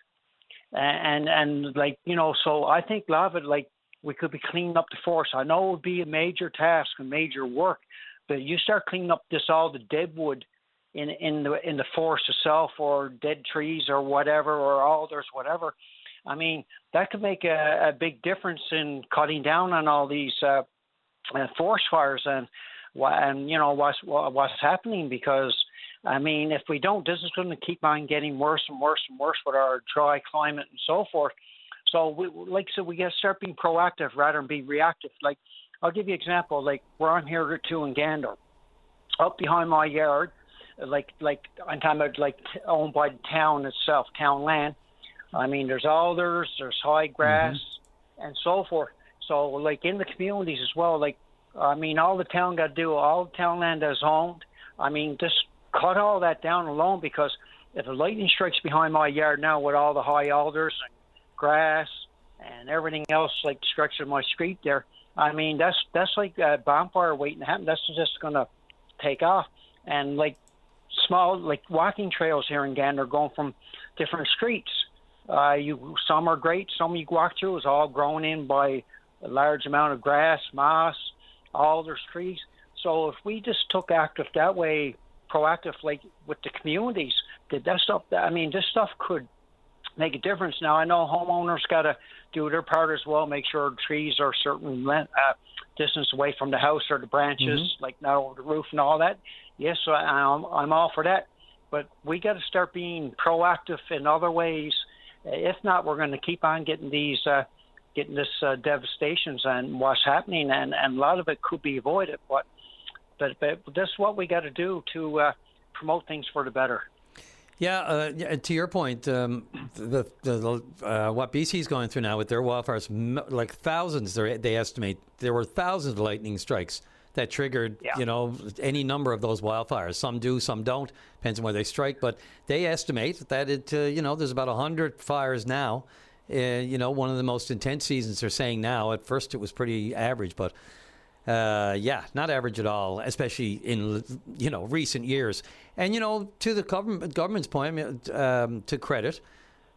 And like, so I think a lot of it, like, we could be cleaning up the forest. I know it would be a major task and major work, but you start cleaning up all the dead wood in the forest itself, or dead trees or whatever, or alders, whatever. I mean, that could make a big difference in cutting down on all these forest fires and what's happening. Because I mean, if we don't, this is going to keep on getting worse and worse and worse with our dry climate and so forth. So we got to start being proactive rather than be reactive. Like, I'll give you an example. Like, where I'm here too in Gander, up behind my yard, like I'm talking about, like, owned by the town itself, town land. I mean, there's alders, there's high grass, and so forth. So, like, in the communities as well, like, I mean, all the town got to do, all the town land is owned. I mean, just cut all that down alone, because if a lightning strikes behind my yard now with all the high alders and grass and everything else, like, stretching my street there, I mean, that's like a bonfire waiting to happen. That's just going to take off. And, like, small, like, walking trails here in Gander going from different streets. Some are great. Some you walk through is all grown in by a large amount of grass, moss, alders, trees. So if we just took active that way, proactive, like with the communities, did that stuff, I mean, this stuff could make a difference. Now, I know homeowners got to do their part as well, make sure trees are a certain distance away from the house, or the branches, like not over the roof and all that. Yes, I'm all for that. But we got to start being proactive in other ways. If not, we're going to keep on getting this devastations and what's happening, and a lot of it could be avoided. But that's what we got to do to promote things for the better. Yeah, to your point, what BC's going through now with their wildfires, like thousands, they estimate there were thousands of lightning strikes that triggered, any number of those wildfires. Some do, some don't, depends on where they strike. But they estimate that there's about 100 fires now. One of the most intense seasons they're saying now. At first, it was pretty average, but not average at all, especially in recent years. And to the government's point, to credit,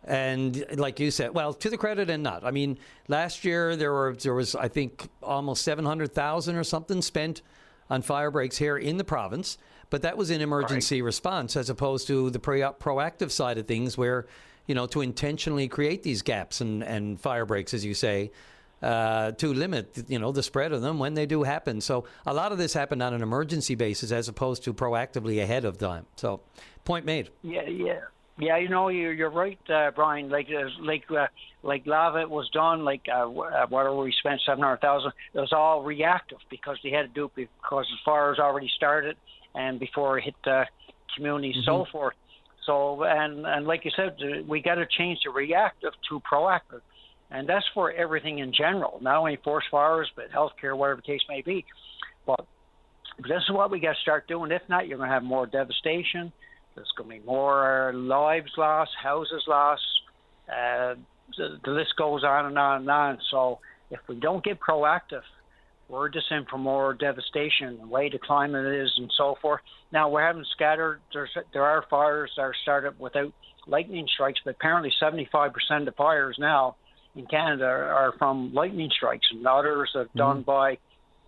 and like you said, well, to the credit and not. I mean, last year there was I think almost 700,000 or something spent on fire breaks here in the province, but that was in emergency response, as opposed to the proactive side of things, where to intentionally create these gaps and fire breaks, as you say. To limit, the spread of them when they do happen. So a lot of this happened on an emergency basis as opposed to proactively ahead of time. So, point made. Yeah. You're right, Brian. Like lava was done. Like whatever we spent 700,000. It was all reactive because they had to do it because the fires already started and before it hit the community, so forth. So and like you said, we got to change the reactive to proactive. And that's for everything in general, not only forest fires, but healthcare, whatever the case may be. But this is what we got to start doing. If not, you're going to have more devastation. There's going to be more lives lost, houses lost. The list goes on and on and on. So if we don't get proactive, we're just in for more devastation, the way the climate is and so forth. Now, we're having scattered. There are fires that are started without lightning strikes, but apparently 75% of the fires now in Canada are from lightning strikes, and others are done by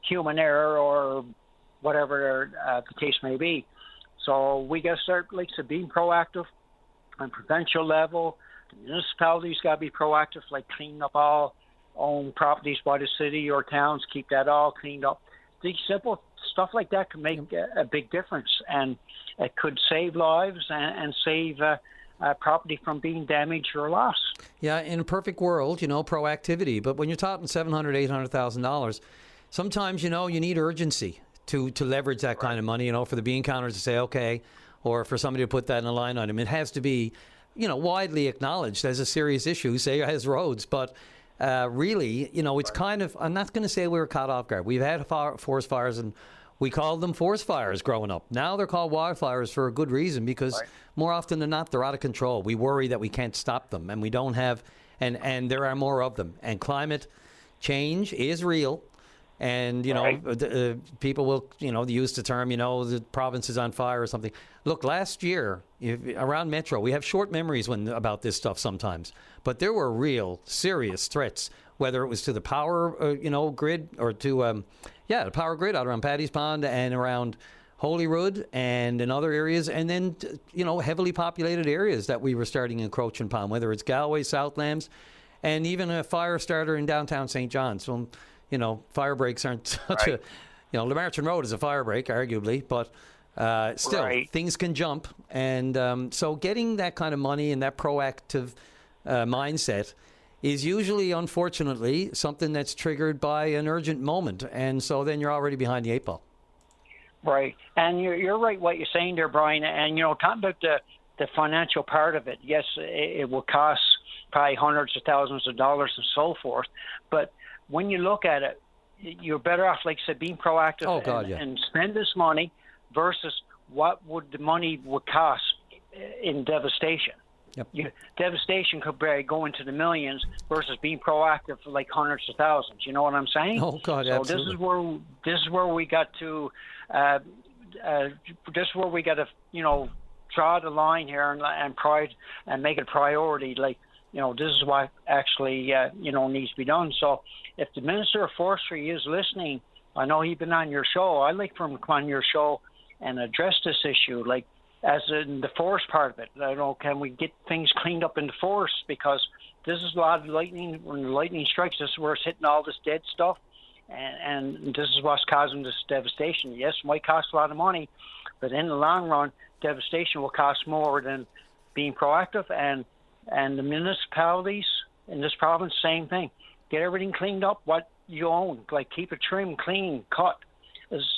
human error or whatever the case may be. So we got to start being proactive on provincial level. The municipalities got to be proactive, like cleaning up all owned properties by the city or towns, keep that all cleaned up. These simple stuff like that can make a big difference, and it could save lives and save property from being damaged or lost. Yeah, in a perfect world, proactivity. But when you're talking $700,000, $800,000, sometimes, you need urgency to leverage that kind of money, for the bean counters to say, okay, or for somebody to put that in a line item. It has to be, widely acknowledged as a serious issue, say as roads. But really, it's kind of, I'm not going to say we were caught off guard. We've had forest fires in We called them forest fires growing up. Now they're called wildfires for a good reason, because more often than not, they're out of control. We worry that we can't stop them, and we don't have, and there are more of them. And climate change is real. And, people will, use the term, the province is on fire or something. Look, last year, around Metro, we have short memories about this stuff sometimes. But there were real, serious threats, whether it was to the power, grid, or to, the power grid out around Paddy's Pond and around Holyrood and in other areas. And then, heavily populated areas that we were starting to encroach upon, whether it's Galway, South Lambs, and even a fire starter in downtown St. John's. So, fire breaks aren't such a, Lamartin Road is a fire break, arguably, but still, things can jump. And so getting that kind of money and that proactive mindset is usually, unfortunately, something that's triggered by an urgent moment. And so then you're already behind the 8 ball. Right. And you're right what you're saying there, Brian. And, talking about the financial part of it, yes, it will cost probably hundreds of thousands of dollars and so forth. But when you look at it, you're better off, like I said, being proactive and spend this money versus what would the money would cost in devastation. Yep. Devastation could go into the millions versus being proactive for like hundreds of thousands. You know what I'm saying? Oh God, so absolutely. This is where we got to draw the line here and make it a priority. Like, this is what actually needs to be done. So if the Minister of Forestry is listening, I know he's been on your show. I'd like for him to come on your show and address this issue, like as in the forest part of it. Can we get things cleaned up in the forest? Because this is a lot of lightning. When the lightning strikes, this is where it's hitting all this dead stuff. And this is what's causing this devastation. Yes, it might cost a lot of money, but in the long run, devastation will cost more than being proactive. And the municipalities in this province, same thing. Get everything cleaned up, what you own. Like keep it trim, clean, cut.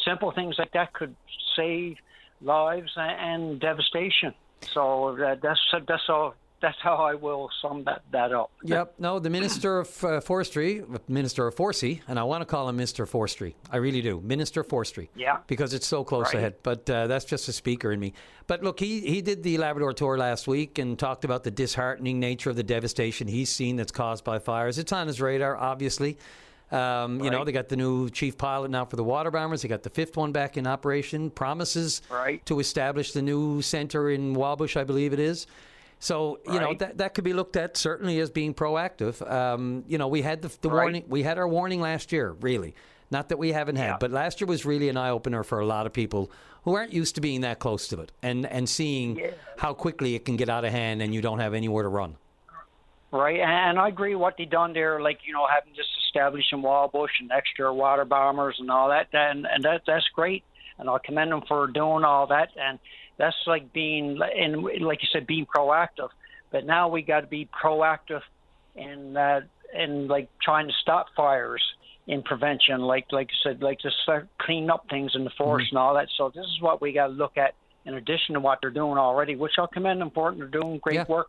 Simple things like that could save lives and devastation. So that's how I will sum that up. Yep. No, the Minister of Forestry, Minister of Forestry, and I want to call him Mr. Forestry. I really do. Minister of Forestry. Yeah. Because it's so close ahead. But that's just a speaker in me. But look, he did the Labrador tour last week and talked about the disheartening nature of the devastation he's seen that's caused by fires. It's on his radar, obviously. They got the new chief pilot now for the water bombers. They got the 5th one back in operation. Promises to establish the new center in Wabush, I believe it is. So, that could be looked at certainly as being proactive. We had the warning. We had our warning last year, really. Not that we haven't had, but last year was really an eye-opener for a lot of people who aren't used to being that close to it and seeing how quickly it can get out of hand and you don't have anywhere to run. Right, and I agree what they done there, like, having just established in Wabush and extra water bombers and all that, and that's great, and I'll commend them for doing all that, and that's like being, and like you said, being proactive. But now we got to be proactive in like trying to stop fires in prevention, like you said, like to start cleaning up things in the forest and all that. So this is what we got to look at in addition to what they're doing already, which I'll commend them for. They're doing great work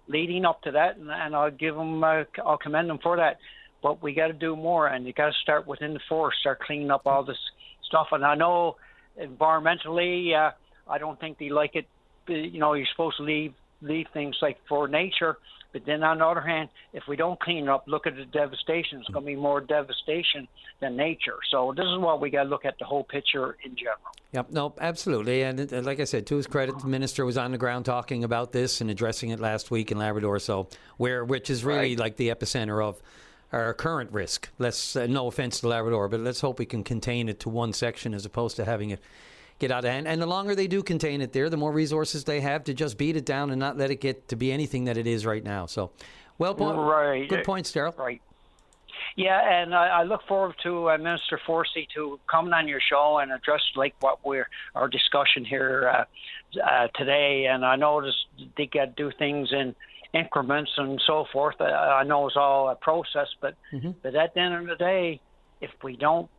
leading up to that, and I'll give them, I'll commend them for that. But we got to do more, and you got to start within the forest, start cleaning up all this stuff. And I know environmentally, I don't think they like it. You're supposed to leave things like for nature. But then on the other hand, if we don't clean it up, look at the devastation. It's going to be more devastation than nature. So this is what we got to look at the whole picture in general. Yep, no, absolutely. And like I said, to his credit, the minister was on the ground talking about this and addressing it last week in Labrador. So which is really like the epicenter of our current risk. Let's no offense to Labrador, but let's hope we can contain it to one section as opposed to having it get out of hand. And the longer they do contain it there, the more resources they have to just beat it down and not let it get to be anything that it is right now. So, good points, Daryl. Right. Yeah, and I look forward to Minister Forsey to coming on your show and address like what our discussion here today. And I noticed they got to do things in increments and so forth. I know it's all a process, but at the end of the day, if we don't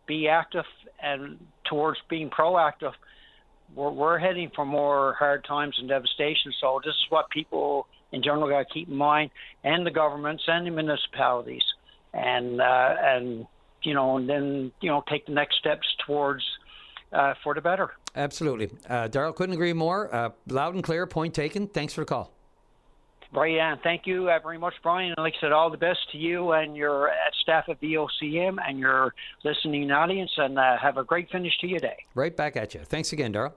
be active and towards being proactive, we're heading for more hard times and devastation. So this is what people in general got to keep in mind, and the governments and the municipalities. And and then take the next steps towards for the better. Absolutely. Darrell, couldn't agree more. Loud and clear, point taken. Thanks for the call. Right, and thank you very much, Brian. And like I said, all the best to you and your staff at VOCM and your listening audience, and have a great finish to your day. Right back at you. Thanks again, Darrell.